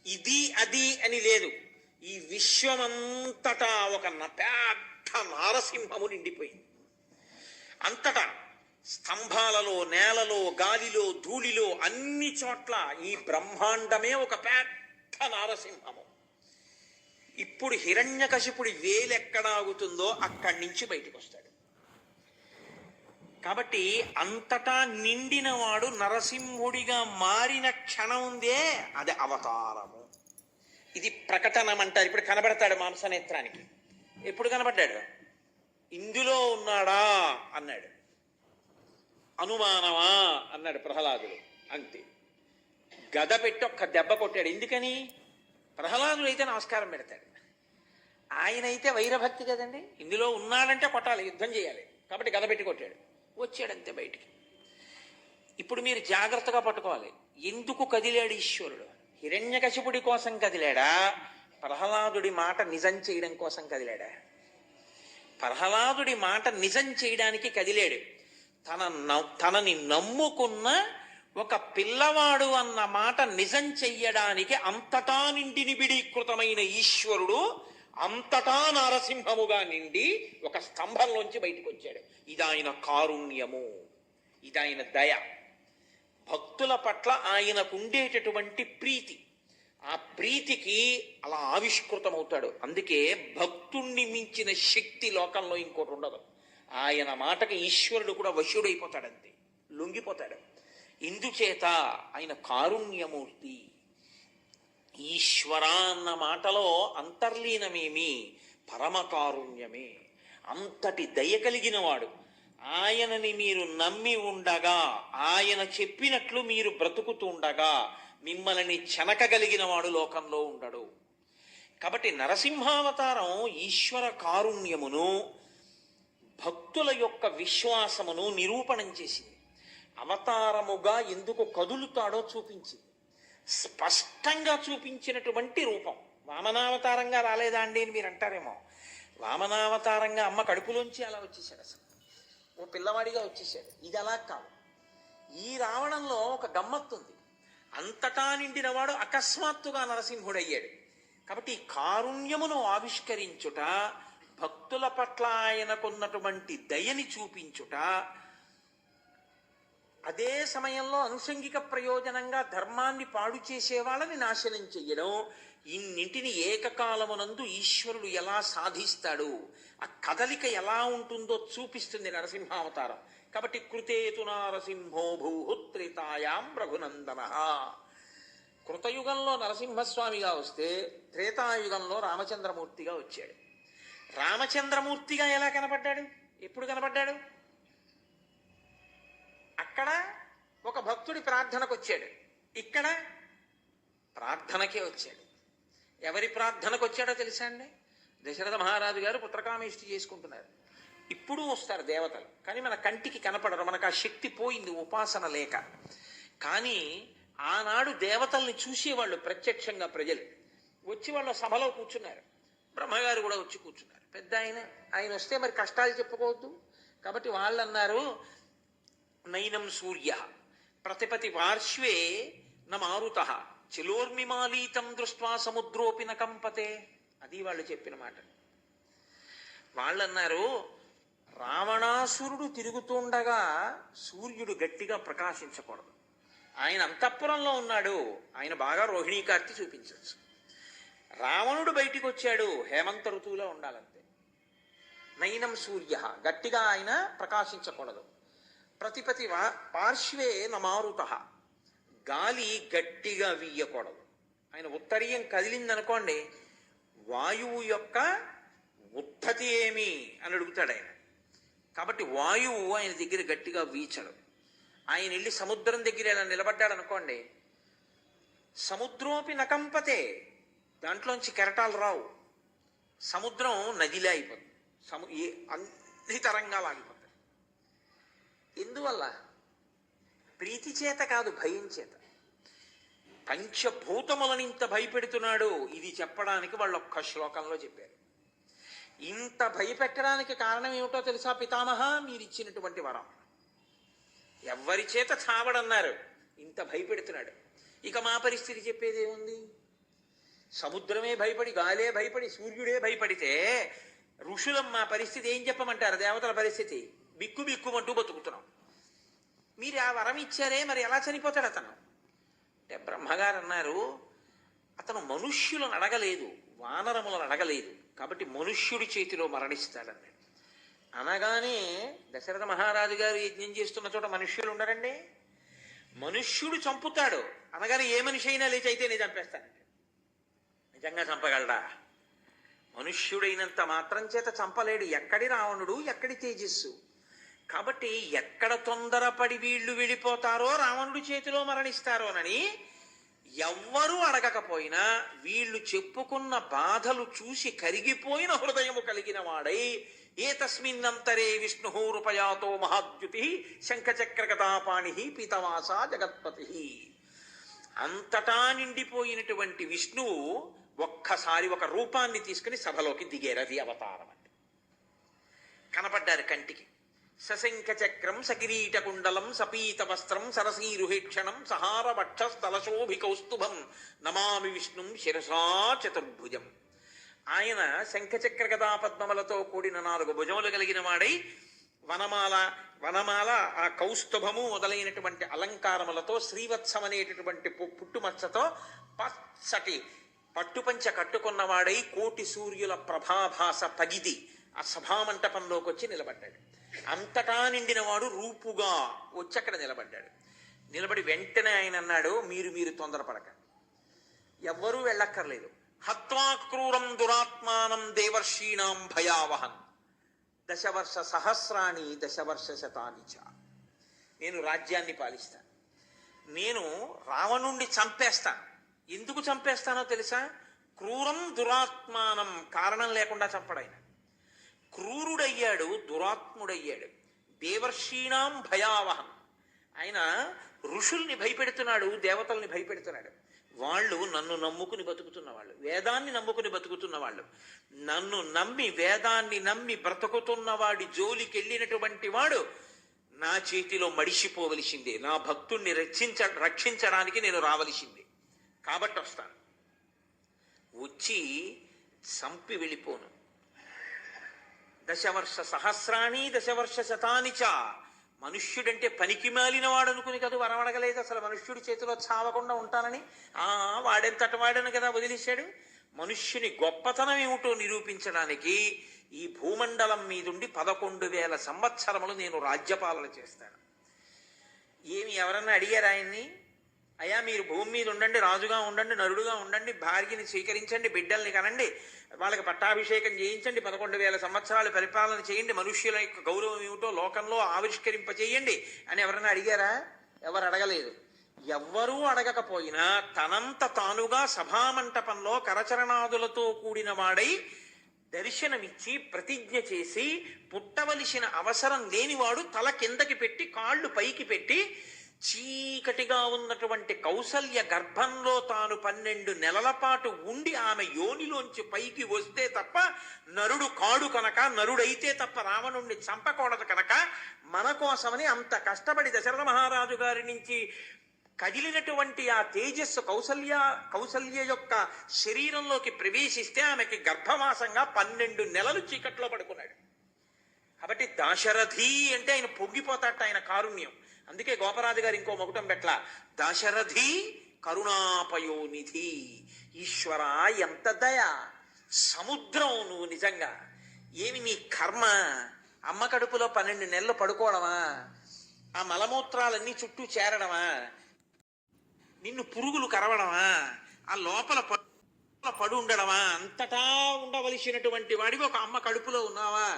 ఇది అది అని లేదు, ఈ విశ్వమంతటా ఒక పెద్ద నారసింహము నిండిపోయింది. అంతటా స్తంభాలలో, నేలలో, గాలిలో, ధూళిలో, అన్ని చోట్ల ఈ బ్రహ్మాండమే ఒక పెద్ద నారసింహము. ఇప్పుడు హిరణ్యకశిపుడి వేలెక్కడాగుతుందో అక్కడి నుంచి బయటికి వస్తాడు. కాబట్టి అంతటా నిండినవాడు నరసింహుడిగా మారిన క్షణం ఉందే, అది అవతారము. ఇది ప్రకటనం అంటారు. ఇప్పుడు కనబడతాడు మాంసనేత్రానికి. ఎప్పుడు కనబడ్డాడు? ఇందులో ఉన్నాడా అన్నాడు. అనుమానమా అన్నాడు ప్రహ్లాదుడు. అంతే, గద పెట్టి ఒక్క దెబ్బ కొట్టాడు. ఎందుకని? ప్రహ్లాదుడు అయితే నమస్కారం పెడతాడు, ఆయన అయితే వైరభక్తి కదండి. ఇందులో ఉన్నాడంటే కొట్టాలి, యుద్ధం చేయాలి. కాబట్టి గద పెట్టి కొట్టాడు, వచ్చాడంతే బయటికి. ఇప్పుడు మీరు జాగ్రత్తగా పట్టుకోవాలి. ఎందుకు కదిలాడు ఈశ్వరుడు? హిరణ్యకశిపుడి కోసం కదిలాడా? ప్రహ్లాదుడి మాట నిజం చేయడం కోసం కదిలాడా? ప్రహ్లాదుడి మాట నిజం చేయడానికి కదిలాడు. తనని నమ్ముకున్న ఒక పిల్లవాడు అన్న మాట నిజం చెయ్యడానికి అంతటా నిండి నిబిడీకృతమైన ఈశ్వరుడు అంతటా నారసింహముగా నిండి ఒక స్తంభంలోంచి బయటకు వచ్చాడు. ఇది ఆయన కారుణ్యము, ఇది ఆయన దయ. భక్తుల పట్ల ఆయనకుండేటటువంటి ప్రీతి, ఆ ప్రీతికి అలా ఆవిష్కృతమవుతాడు. అందుకే భక్తుణ్ణి మించిన శక్తి లోకంలో ఇంకోటి ఉండదు. ఆయన మాటకి ఈశ్వరుడు కూడా వశుడైపోతాడంతే, లొంగిపోతాడు. ఇందుచేత ఆయన కారుణ్యమూర్తి. ఈశ్వర అన్న మాటలో అంతర్లీనమేమి? పరమ కారుణ్యమే. అంతటి దయ కలిగిన వాడు. ఆయనని మీరు నమ్మి ఉండగా, ఆయన చెప్పినట్లు మీరు బ్రతుకుతుండగా మిమ్మల్ని చెనకగలిగిన వాడు లోకంలో ఉండడు. కాబట్టి నరసింహావతారం ఈశ్వర కారుణ్యమును, భక్తుల యొక్క విశ్వాసమును నిరూపణం చేసింది. అవతారముగా ఎందుకు కదులుతాడో చూపించింది. స్పష్టంగా చూపించినటువంటి రూపం. వామనావతారంగా రాలేదా అండి అని మీరు అంటారేమో. వామనావతారంగా అమ్మ కడుపులోంచి అలా వచ్చేసాడు, అసలు ఓ పిల్లవాడిగా వచ్చేసాడు. ఇది అలా కాదు. ఈ రావడంలో ఒక గమ్మత్తుంది. అంతటా నిండినవాడు అకస్మాత్తుగా నరసింహుడయ్యాడు. కాబట్టి ఈ కారుణ్యమును ఆవిష్కరించుట, భక్తుల పట్ల ఆయనకున్నటువంటి దయని చూపించుట, అదే సమయంలో అనుషంగిక ప్రయోజనంగా ధర్మాన్ని పాడు చేసే వాళ్ళని నాశనం చెయ్యడం, ఇన్నింటిని ఏకకాలమునందు ఈశ్వరుడు ఎలా సాధిస్తాడు, ఆ కదలిక ఎలా ఉంటుందో చూపిస్తుంది నరసింహావతారం. కాబట్టి కృతేతు నారసింహో భూత్రేతాయాం రఘునందన. కృతయుగంలో నరసింహస్వామిగా వస్తే త్రేతాయుగంలో రామచంద్రమూర్తిగా వచ్చాడు. రామచంద్రమూర్తిగా ఎలా కనపడ్డాడు? ఎప్పుడు కనపడ్డాడు? అక్కడ ఒక భక్తుడి ప్రార్థనకు వచ్చాడు, ఇక్కడ ప్రార్థనకే వచ్చాడు. ఎవరి ప్రార్థనకు వచ్చాడో తెలుసా అండి? దశరథ మహారాజు గారు పుత్రకామేష్టి చేసుకుంటున్నారు. ఇప్పుడు వస్తారు దేవతలు, కానీ మన కంటికి కనపడరు, మనకు ఆ శక్తి పోయింది ఉపాసన లేక. కానీ ఆనాడు దేవతల్ని చూసేవాళ్ళు ప్రత్యక్షంగా ప్రజలు వచ్చి వాళ్ళ సభలో కూర్చున్నారు. బ్రహ్మగారు కూడా వచ్చి కూర్చున్నారు. పెద్ద ఆయన వస్తే మరి కష్టాలు చెప్పుకోవద్దు. కాబట్టి వాళ్ళు అన్నారు, నైనం సూర్య ప్రతిపతి పార్శ్వే న మారుత చిలోర్మిమాలీతం దృష్ట్వా సముద్రోపి న కంపతే. అది వాళ్ళు చెప్పిన మాట. వాళ్ళన్నారు, రావణాసురుడు తిరుగుతుండగా సూర్యుడు గట్టిగా ప్రకాశించకూడదు. ఆయన అంతఃపురంలో ఉన్నాడు, ఆయన బాగా రోహిణీ కార్తి చూపించవచ్చు. రావణుడు బయటికి వచ్చాడు, హేమంత ఋతువులో ఉండాలంతే. నైనం సూర్య, గట్టిగా ఆయన ప్రకాశించకూడదు. ప్రతిపతి పార్శ్వే నమారుత, గాలి గట్టిగా వీయకూడదు. ఆయన ఉత్తరీయం కదిలిందనుకోండి, వాయువు యొక్క ఉత్పత్తి ఏమి అని అడుగుతాడు ఆయన. కాబట్టి వాయువు ఆయన దగ్గర గట్టిగా వీచడు. ఆయన వెళ్ళి సముద్రం దగ్గర ఇలా నిలబడ్డాడు అనుకోండి, సముద్రోపి నకంపతే, దాంట్లోంచి కెరటాలు రావు. సముద్రం నదిలే అయిపోతుంది, అన్ని తరంగాలు ఆగిపోతాయి. ఎందువల్ల? ప్రీతి చేత కాదు, భయం చేత. పంచభూతములను ఇంత భయపెడుతున్నాడు, ఇది చెప్పడానికి వాళ్ళు ఒక్క శ్లోకంలో చెప్పారు. ఇంత భయపెట్టడానికి కారణం ఏమిటో తెలుసా పితామహ? మీరిచ్చినటువంటి వరం. ఎవరి చేత చావడన్నారు, ఇంత భయపెడుతున్నాడు. ఇక మా పరిస్థితి చెప్పేది ఏముంది? సముద్రమే భయపడి, గాలే భయపడి, సూర్యుడే భయపడితే ఋషులం మా పరిస్థితి ఏం చెప్పమంటారు? దేవతల పరిస్థితి బిక్కు బిక్కుమంటూ బతుకుతున్నాం. మీరు ఆ వరం ఇచ్చారే, మరి ఎలా చనిపోతాడు అతను? అంటే బ్రహ్మగారు అన్నారు, అతను మనుష్యులను అడగలేదు, వానరములను అడగలేదు, కాబట్టి మనుష్యుడి చేతిలో మరణిస్తాడన్నాడు. అనగానే దశరథ మహారాజు గారు యజ్ఞం చేస్తున్న చోట మనుష్యులు ఉండరండి. మనుష్యుడు చంపుతాడు అనగానే ఏ మనిషి అయినా లేచి అయితే నేను చంపేస్తానండి. నిజంగా చంపగలడా? మనుష్యుడైనంత మాత్రం చేత చంపలేడు. ఎక్కడి రావణుడు, ఎక్కడి తేజస్సు. కాబట్టి ఎక్కడ తొందరపడి వీళ్ళు వెళ్ళిపోతారో, రావణుడి చేతిలో మరణిస్తారోనని ఎవ్వరూ అడగకపోయినా వీళ్ళు చెప్పుకున్న బాధలు చూసి కరిగిపోయిన హృదయము కలిగిన వాడై, ఏ తస్మిన్నంతరే విష్ణు రూపయాతో మహాద్యుతి శంఖచక్రగదాపాణి పీతవాస జగత్పతి. అంతటా నిండిపోయినటువంటి విష్ణువు ఒక్కసారి ఒక రూపాన్ని తీసుకుని సభలోకి దిగారు. అది అవతారం అంటే. కనపడ్డారు కంటికి. సశంఖచక్రం సకిరీటకుండలం సపీత వస్త్రం సరసీరుహేక్షణం సహార వక్ష స్థలశోభి కౌస్తుభం నమామి విష్ణుం శిరసా చతుర్భుజం. ఆయన శంఖచక్ర గదా పద్మములతో కూడిన 4 భుజములు కలిగిన వాడై వనమాల ఆ కౌస్తుభము మొదలైనటువంటి అలంకారములతో శ్రీవత్సం అనేటటువంటి పుట్టుమచ్చతో పచ్చటి పట్టుపంచ కట్టుకున్నవాడై కోటి సూర్యుల ప్రభాభాస పగిది ఆ సభామంటపంలోకి వచ్చి నిలబడ్డాడు. అంతటా నిండినవాడు రూపుగా వచ్చి అక్కడ నిలబడ్డాడు. నిలబడి వెంటనే ఆయన అన్నాడు, మీరు తొందరపడక, ఎవ్వరూ వెళ్ళక్కర్లేదు. హత్వా క్రూరం దురాత్మానం దేవర్షీణాం భయావహన్ దశవర్ష సహస్రాణి దశవర్ష శతాని చ. నేను రాజ్యాన్ని పాలిస్తాను. నేను రావణుణ్ణి చంపేస్తాను. ఎందుకు చంపేస్తానో తెలుసా? క్రూరం దురాత్మానం, కారణం లేకుండా చంపడాయన. క్రూరుడయ్యాడు, దురాత్ముడయ్యాడు. దేవర్షీణాం భయావహం, ఆయన ఋషుల్ని భయపెడుతున్నాడు, దేవతల్ని భయపెడుతున్నాడు. వాళ్ళు నన్ను నమ్ముకుని బతుకుతున్న వాళ్ళు, వేదాన్ని నమ్ముకుని బతుకుతున్న వాళ్ళు. నన్ను నమ్మి వేదాన్ని నమ్మి బ్రతుకుతున్న వాడి జోలికి వెళ్ళినటువంటి వాడు నా చేతిలో మడిసిపోవలసిందే. నా భక్తుణ్ణి రక్షించడానికి నేను రావలసిందే. కాబట్టి వస్తాను. వచ్చి చంపి వెళ్ళిపోను. దశవర్ష సహస్రాణి దశవర్ష శతాని చ. మనుష్యుడంటే పనికి మాలిన వాడు అనుకుని కదా వరం అడగలేదు. అసలు మనుష్యుడి చేతిలో చావకుండా ఉంటానని వాడెంతటి వాడని కదా వదిలేశాడు. మనుష్యుని గొప్పతనం ఏమిటో నిరూపించడానికి ఈ భూమండలం మీదుండి 11,000 సంవత్సరములు నేను రాజ్యపాలన చేస్తాను. ఏమి ఎవరన్నా అడిగారు ఆయన్ని? అయ్యా మీరు భూమి మీద ఉండండి, రాజుగా ఉండండి, నరుడుగా ఉండండి, భార్యని స్వీకరించండి, బిడ్డల్ని కనండి, వాళ్ళకి పట్టాభిషేకం చేయించండి, 11,000 సంవత్సరాలు పరిపాలన చేయండి, మనుష్యుల యొక్క గౌరవం ఏమిటో లోకంలో ఆవిష్కరింపచేయండి అని ఎవరన్నా అడిగారా? ఎవరు అడగలేదు. ఎవ్వరూ అడగకపోయినా తనంత తానుగా సభామంటపంలో కరచరణాదులతో కూడిన వాడై దర్శనమిచ్చి ప్రతిజ్ఞ చేసి పుట్టవలసిన అవసరం లేనివాడు తల కిందకి పెట్టి కాళ్ళు పైకి పెట్టి చీకటిగా ఉన్నటువంటి కౌసల్య గర్భంలో తాను 12 నెలల పాటు ఉండి ఆమె యోనిలోంచి పైకి వస్తే తప్ప నరుడు కాడు కనుక, నరుడైతే తప్ప రావణుణ్ణి చంపకూడదు కనుక మన కోసమని అంత కష్టపడి దశరథ మహారాజు గారి నుంచి కదిలినటువంటి ఆ తేజస్సు కౌసల్య యొక్క శరీరంలోకి ప్రవేశిస్తే ఆమెకి గర్భవాసంగా 12 నెలలు చీకట్లో పడుకున్నాడు. కాబట్టి దాశరథి అంటే ఆయన పొంగిపోతాట, ఆయన కారుణ్యం. అందుకే గోపరాజు గారు ఇంకో మొగుటం పెట్ల, దాశరథి కరుణాపయోనిధి. ఈశ్వర ఎంత దయ, సముద్రం నువ్వు నిజంగా. ఏమి నీ కర్మ? అమ్మ కడుపులో 12 నెలలు పడుకోవడమా? ఆ మలమూత్రాలన్నీ చుట్టూ చేరడమా, నిన్ను పురుగులు కరవడమా, ఆ లోపల పడు ఉండడమా, అంతటా ఉండవలసినటువంటి వాడివి ఒక అమ్మ కడుపులో ఉన్నావా?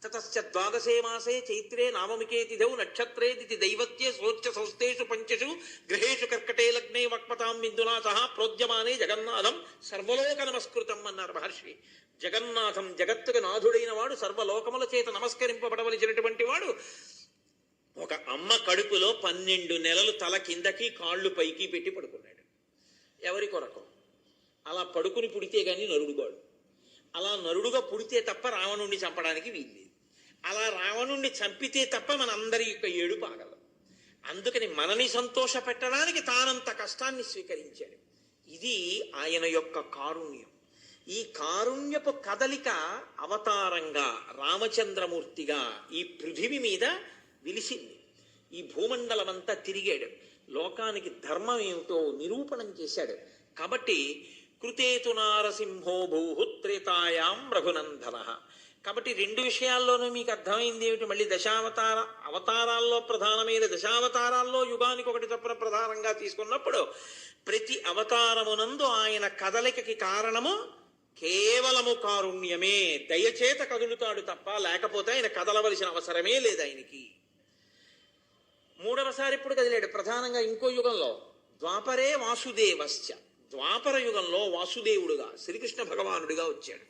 తతశ్చ ద్వాదశే మాసే చైత్రే నామమికే తిథౌ నక్షత్రే తిథి దైవత్యే సోర్చ సంస్థేషు పంచషు గ్రహేషు కర్కటే లగ్నే వక్పతాం బిందునా సహా ప్రోద్యమానే జగన్నాథం సర్వలోక నమస్కృతం అన్నారు మహర్షి. జగన్నాథం, జగత్తుకు నాథుడైన వాడు, సర్వలోకముల చేత నమస్కరింపబడవలసినటువంటి వాడు ఒక అమ్మ కడుపులో 12 నెలలు తల కిందకి కాళ్ళు పైకి పెట్టి పడుకున్నాడు. ఎవరి కొరకు? అలా పడుకుని పుడితే గాని నరుడుగాడు. అలా నరుడుగా పుడితే తప్ప రావణుణ్ణి చంపడానికి వీల్లేదు. అలా రావణుణ్ణి చంపితే తప్ప మనందరి యొక్క ఏడుపు ఆగదు. అందుకని మనని సంతోష పెట్టడానికి తానంత కష్టాన్ని స్వీకరించాడు. ఇది ఆయన యొక్క కారుణ్యం. ఈ కారుణ్యపు కదలిక అవతారంగా రామచంద్రమూర్తిగా ఈ పృథివి మీద విలిసింది. ఈ భూమండలమంతా తిరిగాడు, లోకానికి ధర్మం ఏమిటో నిరూపణం చేశాడు. కాబట్టి కృతేతు నారసింహో భూహు త్రేతాయాం రఘునందన. కాబట్టి 2 విషయాల్లోనూ మీకు అర్థమైంది ఏమిటి? మళ్ళీ అవతారాల్లో ప్రధానమైన దశావతారాల్లో యుగానికి ఒకటి తప్పున ప్రధానంగా తీసుకున్నప్పుడు ప్రతి అవతారమునందు ఆయన కదలికకి కారణము కేవలము కారుణ్యమే. దయచేత కదులుతాడు తప్ప లేకపోతే ఆయన కదలవలసిన అవసరమే లేదు ఆయనకి. 3వసారి ఇప్పుడు కదిలాడు ప్రధానంగా ఇంకో యుగంలో, ద్వాపరే వాసుదేవశ్చ. ద్వాపర యుగంలో వాసుదేవుడుగా శ్రీకృష్ణ భగవానుడిగా వచ్చాడు.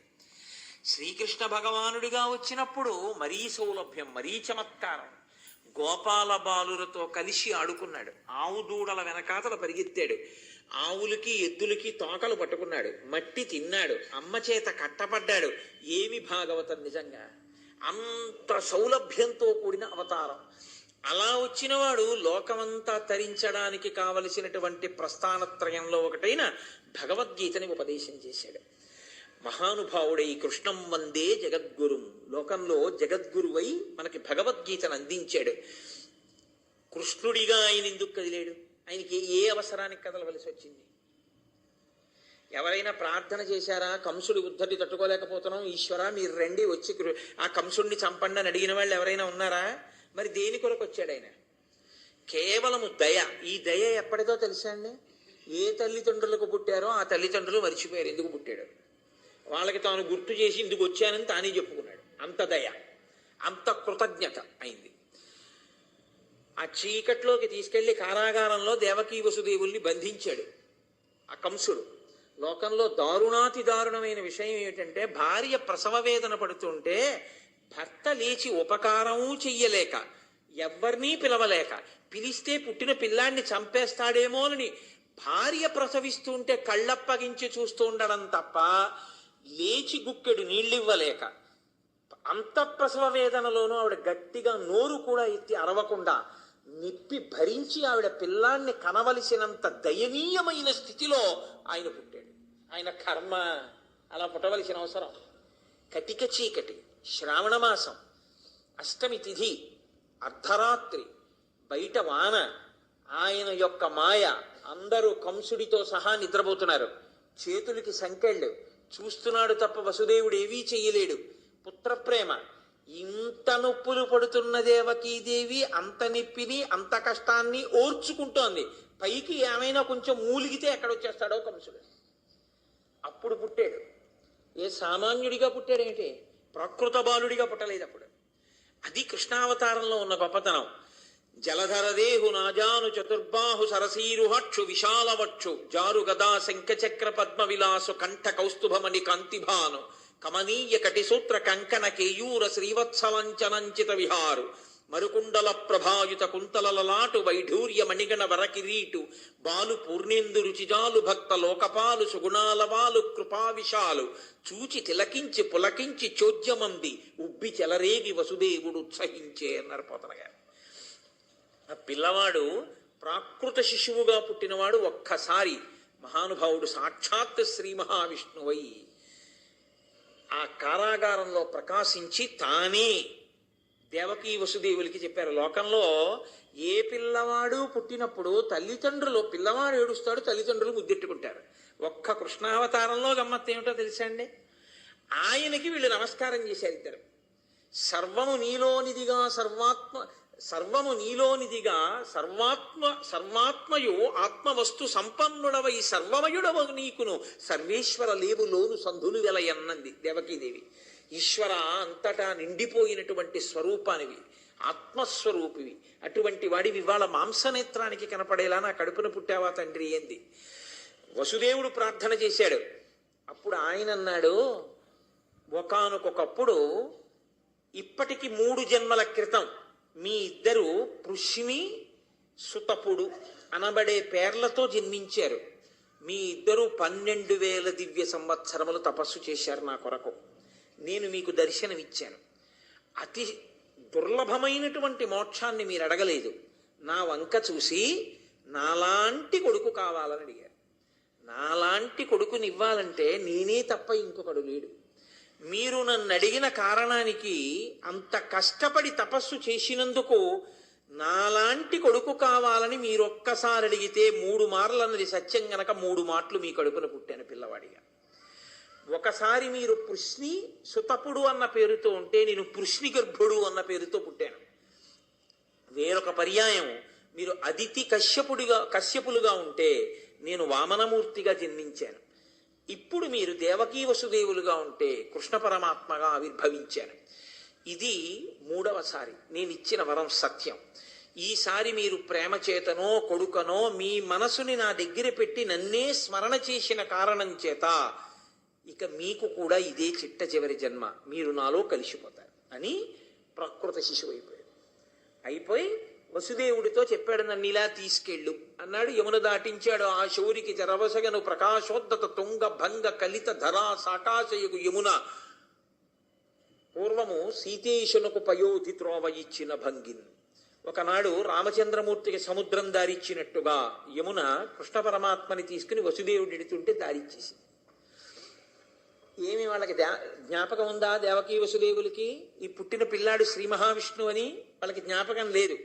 శ్రీకృష్ణ భగవానుడిగా వచ్చినప్పుడు మరీ సౌలభ్యం, మరీ చమత్కారం. గోపాల బాలులతో కలిసి ఆడుకున్నాడు. ఆవు దూడల వెనకాతల పరిగెత్తాడు. ఆవులకి ఎద్దులకి తోకలు పట్టుకున్నాడు. మట్టి తిన్నాడు. అమ్మ చేత కట్టపడ్డాడు. ఏమి భాగవతం నిజంగా! అంత సౌలభ్యంతో కూడిన అవతారం. అలా వచ్చినవాడు లోకమంతా తరించడానికి కావలసినటువంటి ప్రస్థానత్రయంలో ఒకటైన భగవద్గీతని ఉపదేశం చేశాడు. మహానుభావుడై కృష్ణం వందే జగద్గురుం, లోకంలో జగద్గురువై మనకి భగవద్గీతను అందించాడు. కృష్ణుడిగా ఆయన ఎందుకు కదిలాడు? ఆయనకి ఏ అవసరానికి కదలవలసి వచ్చింది? ఎవరైనా ప్రార్థన చేశారా? కంసుడి ఉద్ధటి తట్టుకోలేకపోతున్నాం, ఈశ్వర మీరు రండి వచ్చి ఆ కంసుడిని చంపండి అని అడిగిన వాళ్ళు ఎవరైనా ఉన్నారా? మరి దేని కొరకు వచ్చాడు ఆయన? కేవలము దయ. ఈ దయ ఎప్పటిదో తెలుసా అండి? ఏ తల్లిదండ్రులకు పుట్టారో ఆ తల్లిదండ్రులు మర్చిపోయారు ఎందుకు పుట్టాడు. వాళ్ళకి తాను గుర్తు చేసి ఇందుకు వచ్చానని తానే చెప్పుకున్నాడు. అంత దయ, అంత కృతజ్ఞత అయింది. ఆ చీకట్లోకి తీసుకెళ్లి కారాగారంలో దేవకీ వసుదేవుల్ని బంధించాడు ఆ కంసుడు. లోకంలో దారుణాతి దారుణమైన విషయం ఏమిటంటే, భార్య ప్రసవ వేదన పడుతుంటే భర్త లేచి ఉపకారము చెయ్యలేక, ఎవ్వరినీ పిలవలేక, పిలిస్తే పుట్టిన పిల్లాన్ని చంపేస్తాడేమోనని భార్య ప్రసవిస్తుంటే కళ్ళప్పగించి చూస్తూ ఉండడం తప్ప లేచి గుక్కెడు నీళ్ళివ్వలేక, అంత ప్రసవ వేదనలోనూ ఆవిడ గట్టిగా నోరు కూడా ఎత్తి అరవకుండా నిప్పి భరించి ఆవిడ పిల్లాన్ని కనవలసినంత దయనీయమైన స్థితిలో ఆయన పుట్టాడు. ఆయన కర్మ అలా పుట్టవలసిన అవసరం. కటిక చీకటి, శ్రావణ మాసం, అష్టమి తిథి, అర్ధరాత్రి, బయట వాన, ఆయన యొక్క మాయ, అందరూ కంసుడితో సహా నిద్రపోతున్నారు. చేతులకి సంకెళ్ళు, చూస్తున్నాడు తప్ప వసుదేవుడు ఏవీ చెయ్యలేడు. పుత్రప్రేమ, ఇంత నొప్పులు పడుతున్న దేవకీదేవి అంత నొప్పిని అంత కష్టాన్ని ఓర్చుకుంటోంది. పైకి ఏమైనా కొంచెం మూలిగితే ఎక్కడొచ్చేస్తాడో కంసుడు. అప్పుడు పుట్టాడు. ఏ సామాన్యుడిగా పుట్టాడేంటి? ప్రకృత బాలుడిగా పుట్టలేదు అప్పుడు. అది కృష్ణావతారంలో ఉన్న గొప్పతనం. జలధరదేహు నాజాను చతుర్బాహు సరసీరుహక్షు విశాలవక్షు జారు గదా శంఖచక్ర పద్మ విలాసు కంఠ కౌస్తుభమణి కాంతిభాను కమనీయ కటిసూత్ర కంకణ కేయూర శ్రీవత్సలంచనంచిత విహారు మరుకుండల ప్రభాయుత కుంతలలాటు వైఢూర్య మణిగణ వరకిరీటు బాలు పూర్ణేందు రుచిజాలు భక్త లోకపాలు సుగుణాలవాలు కృపావిశాలు చూచి తిలకించి పులకించి చోద్యమంది ఉబ్బి చెలరేగి వసుదేవుడు ఉత్సహించే అన్నారు పోతన గారు. ఆ పిల్లవాడు ప్రాకృత శిశువుగా పుట్టినవాడు ఒక్కసారి మహానుభావుడు సాక్షాత్ శ్రీ మహావిష్ణువై ఆ కారాగారంలో ప్రకాశించి తానే దేవకీ వసుదేవులకి చెప్పారు. లోకంలో ఏ పిల్లవాడు పుట్టినప్పుడు తల్లిదండ్రులు, పిల్లవాడు ఏడుస్తాడు, తల్లిదండ్రులు ముద్దెట్టుకుంటారు. ఒక్క కృష్ణావతారంలో గమ్మత్తు ఏమిటో తెలుసా అండి? ఆయనకి వీళ్ళు నమస్కారం చేశారు ఇద్దరు. సర్వము నీలోనిదిగా సర్వము నీలోనిదిగా సర్వాత్మయు ఆత్మవస్తు సంపన్నుడవై సర్వమయుడవ నీకును సర్వేశ్వర లేవులోను సంధులు వెలయన్నది దేవకీదేవి. ఈశ్వర, అంతటా నిండిపోయినటువంటి స్వరూపానివి, ఆత్మస్వరూపివి, అటువంటి వాడివి ఇవాళ మాంసనేత్రానికి కనపడేలా నా కడుపున పుట్టావా తండ్రి ఏంది. వసుదేవుడు ప్రార్థన చేశాడు. అప్పుడు ఆయన అన్నాడు, ఒకానొకప్పుడు ఇప్పటికి 3 జన్మల క్రితం మీ ఇద్దరు పృష్ణి సుతపుడు అనబడే పేర్లతో జన్మించారు. మీ ఇద్దరు 12,000 దివ్య సంవత్సరములు తపస్సు చేశారు నా కొరకు. నేను మీకు దర్శనమిచ్చాను. అతి దుర్లభమైనటువంటి మోక్షాన్ని మీరు అడగలేదు. నా వంక చూసి నాలాంటి కొడుకు కావాలని అడిగారు. నాలాంటి కొడుకుని ఇవ్వాలంటే నేనే తప్ప ఇంకొకడు లేడు. మీరు నన్ను అడిగిన కారణానికి, అంత కష్టపడి తపస్సు చేసినందుకు నాలాంటి కొడుకు కావాలని మీరొక్కసారి అడిగితే 3 మార్లు అన్నది సత్యం గనక 3 మాటలు మీ కడుపున పుట్టాను పిల్లవాడిగా. ఒకసారి మీరు పృష్ణి సుతపుడు అన్న పేరుతో ఉంటే నేను పృష్ణి గర్భుడు అన్న పేరుతో పుట్టాను. వేరొక పర్యాయం మీరు అదితి కశ్యపులుగా ఉంటే నేను వామనమూర్తిగా జన్మించాను. ఇప్పుడు మీరు దేవకీ వసుదేవులుగా ఉంటే కృష్ణ పరమాత్మగా ఆవిర్భవించాను. ఇది 3వసారి నేను ఇచ్చిన వరం సత్యం. ఈసారి మీరు ప్రేమ చేతనో కొడుకనో మీ మనసుని నా దగ్గర పెట్టి నన్నే స్మరణ చేసిన కారణం చేత ఇక మీకు కూడా ఇదే చిట్ట చివరి జన్మ, మీరు నాలో కలిసిపోతారు అని ప్రకృత శిశువు అయిపోయి వసుదేవుడితో చెప్పాడు, నన్ను ఇలా తీసుకెళ్ళు అన్నాడు. యమున దాటించాడు. ఆ శౌరికి జరవసగను ప్రకాశోద్దత తుంగ భంగ కలిత ధరా సాకాశయగు యమున పూర్వము సీతేశునకు పయోధి త్రోవ ఇచ్చిన భంగిన్. ఒకనాడు రామచంద్రమూర్తికి సముద్రం దారిచ్చినట్టుగా యమున కృష్ణ పరమాత్మని తీసుకుని వసుదేవుడి ఎడుతుంటే దారిచ్చేసి. ఏమి వాళ్ళకి జ్ఞాపకం ఉందా? దేవకీ వసుదేవులకి ఈ పుట్టిన పిల్లాడు శ్రీ మహావిష్ణువు అని వాళ్ళకి జ్ఞాపకం లేదు.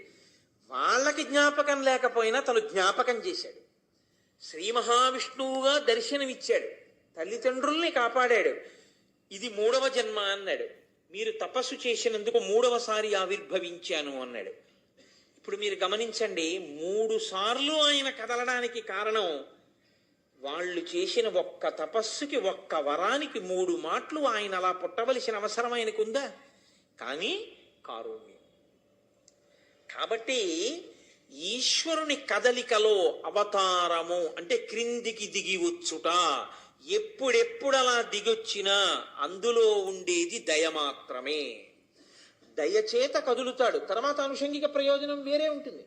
వాళ్ళకి జ్ఞాపకం లేకపోయినా తను జ్ఞాపకం చేశాడు. శ్రీ మహావిష్ణువుగా దర్శనమిచ్చాడు, తల్లిదండ్రుల్ని కాపాడాడు. ఇది 3వ జన్మ అన్నాడు. మీరు తపస్సు చేసినందుకు 3వసారి ఆవిర్భవించాను అన్నాడు. ఇప్పుడు మీరు గమనించండి, 3 సార్లు ఆయన కదలడానికి కారణం వాళ్ళు చేసిన ఒక్క తపస్సుకి, ఒక్క వరానికి 3 మాటలు ఆయన అలా పుట్టవలసిన అవసరం ఆయనకు ఉందా? కానీ కారుణ్యం. కాబట్టి ఈశ్వరుని కదలికలో అవతారము అంటే క్రిందికి దిగి వచ్చుట. ఎప్పుడెప్పుడు అలా దిగొచ్చినా అందులో ఉండేది దయ మాత్రమే. దయచేత కదులుతాడు. తర్వాత అనుషంగిక ప్రయోజనం వేరే ఉంటుంది.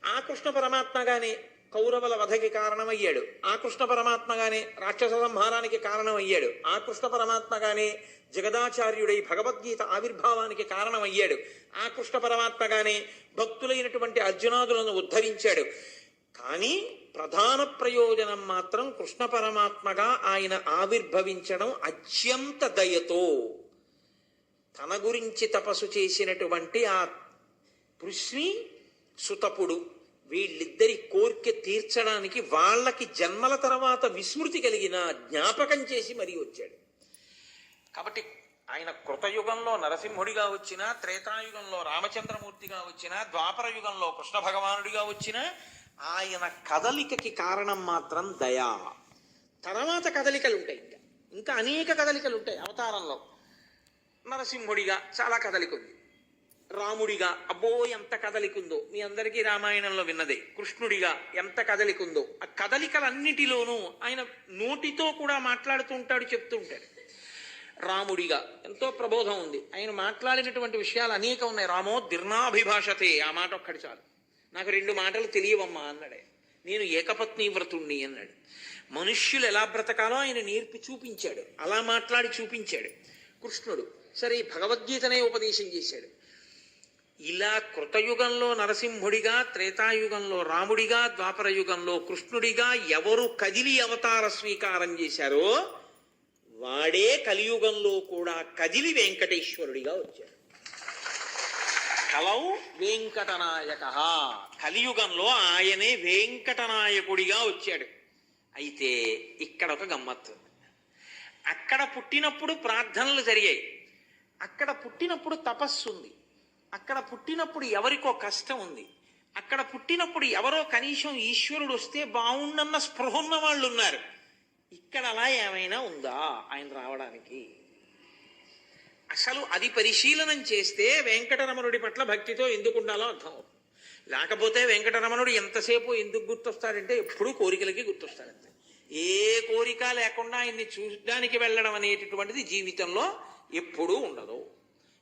ఆ కృష్ణ పరమాత్మగానే కౌరవుల వధకి కారణమయ్యాడు. ఆ కృష్ణ పరమాత్మగానే రాక్షస సంహారానికి కారణమయ్యాడు. ఆ కృష్ణ పరమాత్మగానే జగదాచార్యుడై భగవద్గీత ఆవిర్భావానికి కారణమయ్యాడు. ఆ కృష్ణ పరమాత్మగానే భక్తులైనటువంటి అర్జునాదులను ఉద్ధరించాడు. కానీ ప్రధాన ప్రయోజనం మాత్రం కృష్ణ పరమాత్మగా ఆయన ఆవిర్భవించడం అత్యంత దయతో. తన గురించి తపస్సు చేసినటువంటి ఆ పృష్ణి సుతపుడు వీళ్ళిద్దరి కోరిక తీర్చడానికి వాళ్ళకి జన్మల తర్వాత విస్మృతి కలిగిన జ్ఞాపకం చేసి మరీ వచ్చాడు. కాబట్టి ఆయన కృతయుగంలో నరసింహుడిగా వచ్చినా, త్రేతాయుగంలో రామచంద్రమూర్తిగా వచ్చినా, ద్వాపర యుగంలో కృష్ణ భగవానుడిగా వచ్చినా ఆయన కదలికకి కారణం మాత్రం దయా. తర్వాత కదలికలు ఉంటాయి, ఇంకా అనేక కదలికలు ఉంటాయి అవతారంలో. నరసింహుడిగా చాలా కదలిక ఉంది, రాముడిగా అబ్బో ఎంత కదలికుందో మీ అందరికీ రామాయణంలో విన్నదే. కృష్ణుడిగా ఎంత కదలికుందో. ఆ కదలికలన్నిటిలోనూ ఆయన నోటితో కూడా మాట్లాడుతూ ఉంటాడు, చెప్తూ ఉంటాడు. రాముడిగా ఎంతో ప్రబోధం ఉంది. ఆయన మాట్లాడినటువంటి విషయాలు అనేక ఉన్నాయి. రామో దీర్ణాభిభాషతే, ఆ మాట ఒక్కటి చాలు. నాకు 2 మాటలు తెలియవమ్మా అన్నాడే. నేను ఏకపత్ని వ్రతుణ్ణి అన్నాడు. మనుష్యులు ఎలా బ్రతకాలో ఆయన నేర్పి చూపించాడు, అలా మాట్లాడి చూపించాడు. కృష్ణుడు సరే భగవద్గీతనే ఉపదేశం చేశాడు. ఇలా కృతయుగంలో నరసింహుడిగా, త్రేతాయుగంలో రాముడిగా, ద్వాపర యుగంలో కృష్ణుడిగా ఎవరు కదిలి అవతార స్వీకారం చేశారో వాడే కలియుగంలో కూడా కదిలి వెంకటేశ్వరుడిగా వచ్చాడు. కలౌ వెంకటనాయక, కలియుగంలో ఆయనే వెంకటనాయకుడిగా వచ్చాడు. అయితే ఇక్కడ ఒక గమ్మత్తు. అక్కడ పుట్టినప్పుడు ప్రార్థనలు జరిగాయి, అక్కడ పుట్టినప్పుడు తపస్సు ఉంది. అక్కడ పుట్టినప్పుడు ఎవరికో కష్టం ఉంది, అక్కడ పుట్టినప్పుడు ఎవరో కనీసం ఈశ్వరుడు వస్తే బాగుండన్న స్పృహ ఉన్న వాళ్ళు ఉన్నారు. ఇక్కడ అలా ఏమైనా ఉందా ఆయన రావడానికి? అసలు అది పరిశీలనం చేస్తే వెంకటరమణుడి పట్ల భక్తితో ఎందుకు ఉండాలో అర్థం అవుతుంది. లేకపోతే వెంకటరమణుడు ఎంతసేపు ఎందుకు గుర్తొస్తాడంటే ఎప్పుడూ కోరికలకి గుర్తొస్తాడంతే. ఏ కోరిక లేకుండా ఆయన్ని చూడడానికి వెళ్ళడం అనేటటువంటిది జీవితంలో ఎప్పుడూ ఉండదు.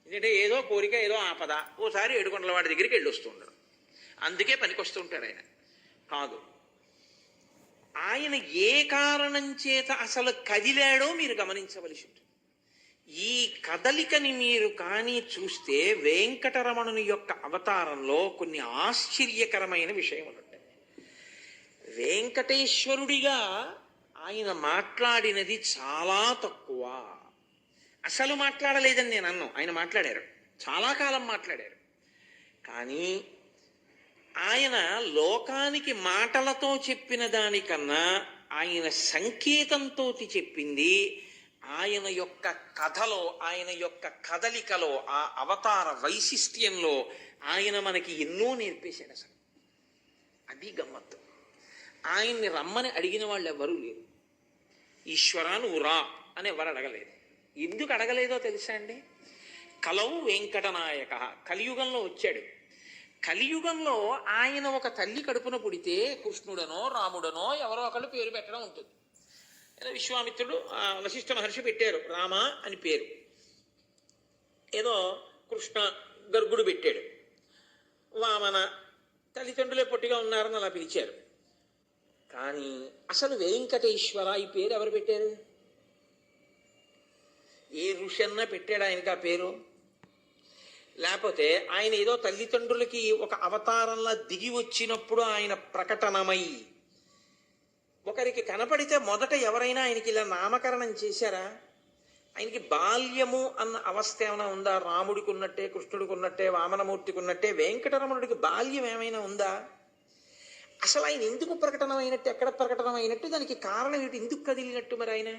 ఎందుకంటే ఏదో కోరిక, ఏదో ఆపద, ఓసారి ఏడుకొండల వాడి దగ్గరికి వెళ్ళి వస్తూ ఉండడు. అందుకే పనికొస్తూ ఉంటాడు ఆయన. కాదు, ఆయన ఏ కారణం చేత అసలు కదిలాడో మీరు గమనించవలసి ఉంటుంది. ఈ కదలికని మీరు కానీ చూస్తే వెంకటరమణుని యొక్క అవతారంలో కొన్ని ఆశ్చర్యకరమైన విషయములు ఉంటాయి. వెంకటేశ్వరుడిగా ఆయన మాట్లాడినది చాలా తక్కువ. అసలు మాట్లాడలేదని నేను అన్నాను, ఆయన మాట్లాడారు, చాలా కాలం మాట్లాడారు. కానీ ఆయన లోకానికి మాటలతో చెప్పిన దానికన్నా ఆయన సంకేతంతో చెప్పింది, ఆయన యొక్క కథలో, ఆయన యొక్క కదలికలో, ఆ అవతార వైశిష్ట్యంలో ఆయన మనకి ఎన్నో నేర్పేశాడు. అసలు అది గమ్మత్తు. ఆయన్ని రమ్మని అడిగిన వాళ్ళు ఎవరూ లేరు. ఈశ్వరా నువ్వు రా అని ఎవరు అడగలేదు. ఎందుకు అడగలేదో తెలుసా అండి? కలవు వెంకటనాయక, కలియుగంలో వచ్చాడు. కలియుగంలో ఆయన ఒక తల్లి కడుపున పుడితే కృష్ణుడనో రాముడనో ఎవరో ఒకళ్ళు పేరు పెట్టడం ఉంటుంది. విశ్వామిత్రుడు, వశిష్ఠ మహర్షి పెట్టారు రామ అని పేరు. ఏదో కృష్ణ గర్గుడు పెట్టాడు. వామన తల్లిదండ్రులే పొట్టిగా ఉన్నారని అలా పిలిచారు. కానీ అసలు వెంకటేశ్వర ఈ పేరు ఎవరు పెట్టారు? ఏ ఋషి అన్నా పెట్టాడు ఆయనకి ఆ పేరు? లేకపోతే ఆయన ఏదో తల్లిదండ్రులకి ఒక అవతారంలా దిగి వచ్చినప్పుడు ఆయన ప్రకటనమై ఒకరికి కనపడితే మొదట ఎవరైనా ఆయనకి ఇలా నామకరణం చేశారా? ఆయనకి బాల్యము అన్న అవస్థ ఏమైనా ఉందా? రాముడికి ఉన్నట్టే, కృష్ణుడికి ఉన్నట్టే, వామనమూర్తికి ఉన్నట్టే వెంకటరమణుడికి బాల్యం ఏమైనా ఉందా? అసలు ఆయన ఎందుకు ప్రకటనమైనట్టు, ఎక్కడ ప్రకటనమైనట్టు, దానికి కారణం ఏమిటి, ఎందుకు కదిలినట్టు మరి ఆయన?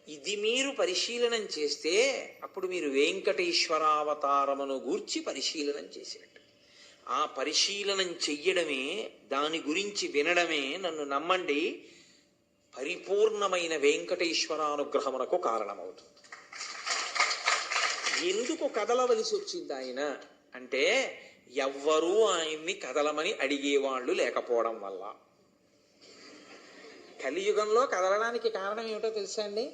ఇది మీరు పరిశీలనం చేస్తే అప్పుడు మీరు వెంకటేశ్వరావతారమును గూర్చి పరిశీలనం చేసినట్టు. ఆ పరిశీలనం చెయ్యడమే, దాని గురించి వినడమే, నన్ను నమ్మండి, పరిపూర్ణమైన వెంకటేశ్వరానుగ్రహమునకు కారణమవుతుంది. ఎందుకు కదలవలసి వచ్చింది ఆయన అంటే, ఎవ్వరూ ఆయన్ని కదలమని అడిగేవాళ్ళు లేకపోవడం వల్ల. కలియుగంలో కదలడానికి కారణం ఏమిటో తెలుసా అండి?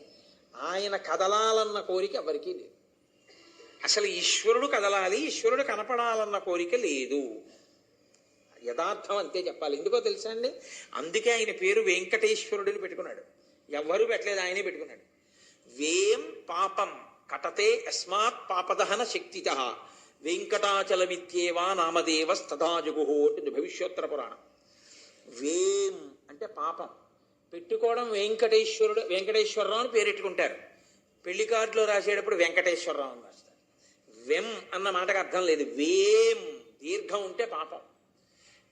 ఆయన కదలాలన్న కోరిక ఎవరికీ లేదు. అసలు ఈశ్వరుడు కదలాలి, ఈశ్వరుడు కనపడాలన్న కోరిక లేదు. యథార్థం అంతే చెప్పాలి. ఎందుకో తెలుసా అండి? అందుకే ఆయన పేరు వెంకటేశ్వరుడిని పెట్టుకున్నాడు. ఎవ్వరూ పెట్టలేదు, ఆయనే పెట్టుకున్నాడు. వేం పాపం కటతే యస్మాత్ పాపదహన శక్తిత వెంకటాచలమిత్యేవా నామదేవస్తథా జగుహో అంటుంది భవిష్యోత్తర పురాణం. వేం అంటే పాపం పెట్టుకోవడం. వెంకటేశ్వరుడు, వెంకటేశ్వరరావు అని పేరెట్టుకుంటారు. పెళ్లి కార్డులో రాసేటప్పుడు వెంకటేశ్వరరావు అని రాస్తారు. వెం అన్న మాటకు అర్థం లేదు. వేం దీర్ఘం ఉంటే పాపం.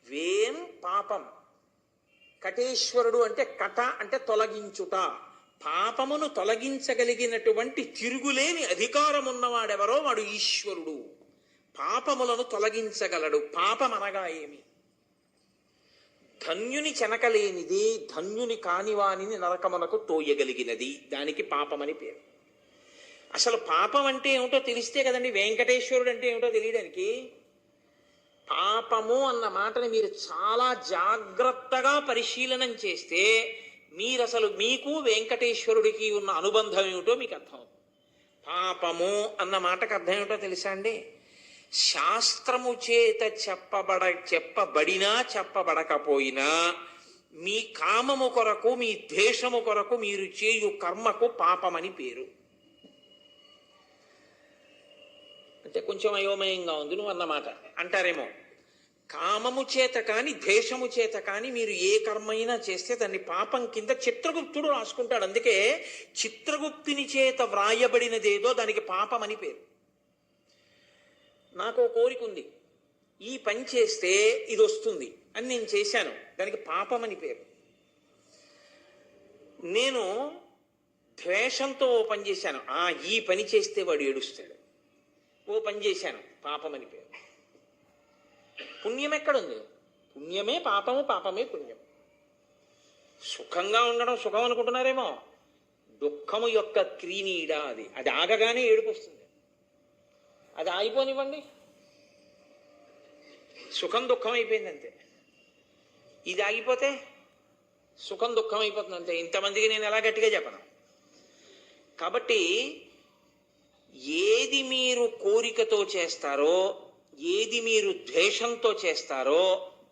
వేం పాపం. కటేశ్వరుడు అంటే కట అంటే తొలగించుట. పాపమును తొలగించగలిగినటువంటి తిరుగులేని అధికారం ఉన్నవాడెవరో వాడు ఈశ్వరుడు. పాపములను తొలగించగలడు. పాపం అనగా ఏమి? ధన్యుని చెనకలేనిది, ధన్యుని కానివానిని నరకమునకు తోయగలిగినది, దానికి పాపమని పేరు. అసలు పాపం అంటే ఏమిటో తెలిస్తే కదండి వెంకటేశ్వరుడు అంటే ఏమిటో తెలియడానికి. పాపము అన్న మాటని మీరు చాలా జాగ్రత్తగా పరిశీలనం చేస్తే మీరు అసలు మీకు వెంకటేశ్వరుడికి ఉన్న అనుబంధం ఏమిటో మీకు అర్థం. పాపము అన్న మాటకు అర్థం ఏమిటో తెలుసా అండి? శాస్త్రము చేత చెప్పబడినా చెప్పబడకపోయినా మీ కామము కొరకు, మీ ద్వేషము కొరకు మీరు చేయు కర్మకు పాపమని పేరు. అంటే కొంచెం అయోమయంగా ఉంది నువ్వు అన్నమాట అంటారేమో. కామము చేత కానీ ద్వేషము చేత కానీ మీరు ఏ కర్మైనా చేస్తే దాన్ని పాపం కింద చిత్రగుప్తుడు రాసుకుంటాడు. అందుకే చిత్రగుప్తుని చేత వ్రాయబడినదేదో దానికి పాపం అని పేరు. నాకు కోరిక ఉంది, ఈ పని చేస్తే ఇది వస్తుంది అని నేను చేశాను, దానికి పాపం అని పేరు. నేను ద్వేషంతో పని చేశాను, ఈ పని చేస్తే వాడు ఏడుస్తాడు, ఓ పని చేశాను, పాపం అని పేరు. పుణ్యం ఎక్కడుంది? పుణ్యమే పాపము, పాపమే పుణ్యం. సుఖంగా ఉండడం సుఖం అనుకుంటున్నారేమో, దుఃఖము యొక్క క్రీనీడ అది. అది ఆగగానే ఏడుపు వస్తుంది. అది ఆగిపోనివ్వండి, సుఖం దుఃఖం అయిపోయింది అంతే. ఇది ఆగిపోతే సుఖం దుఃఖం అయిపోతుంది అంతే. ఇంతమందికి నేను ఎలా గట్టిగా చెప్పను. కాబట్టి ఏది మీరు కోరికతో చేస్తారో, ఏది మీరు ద్వేషంతో చేస్తారో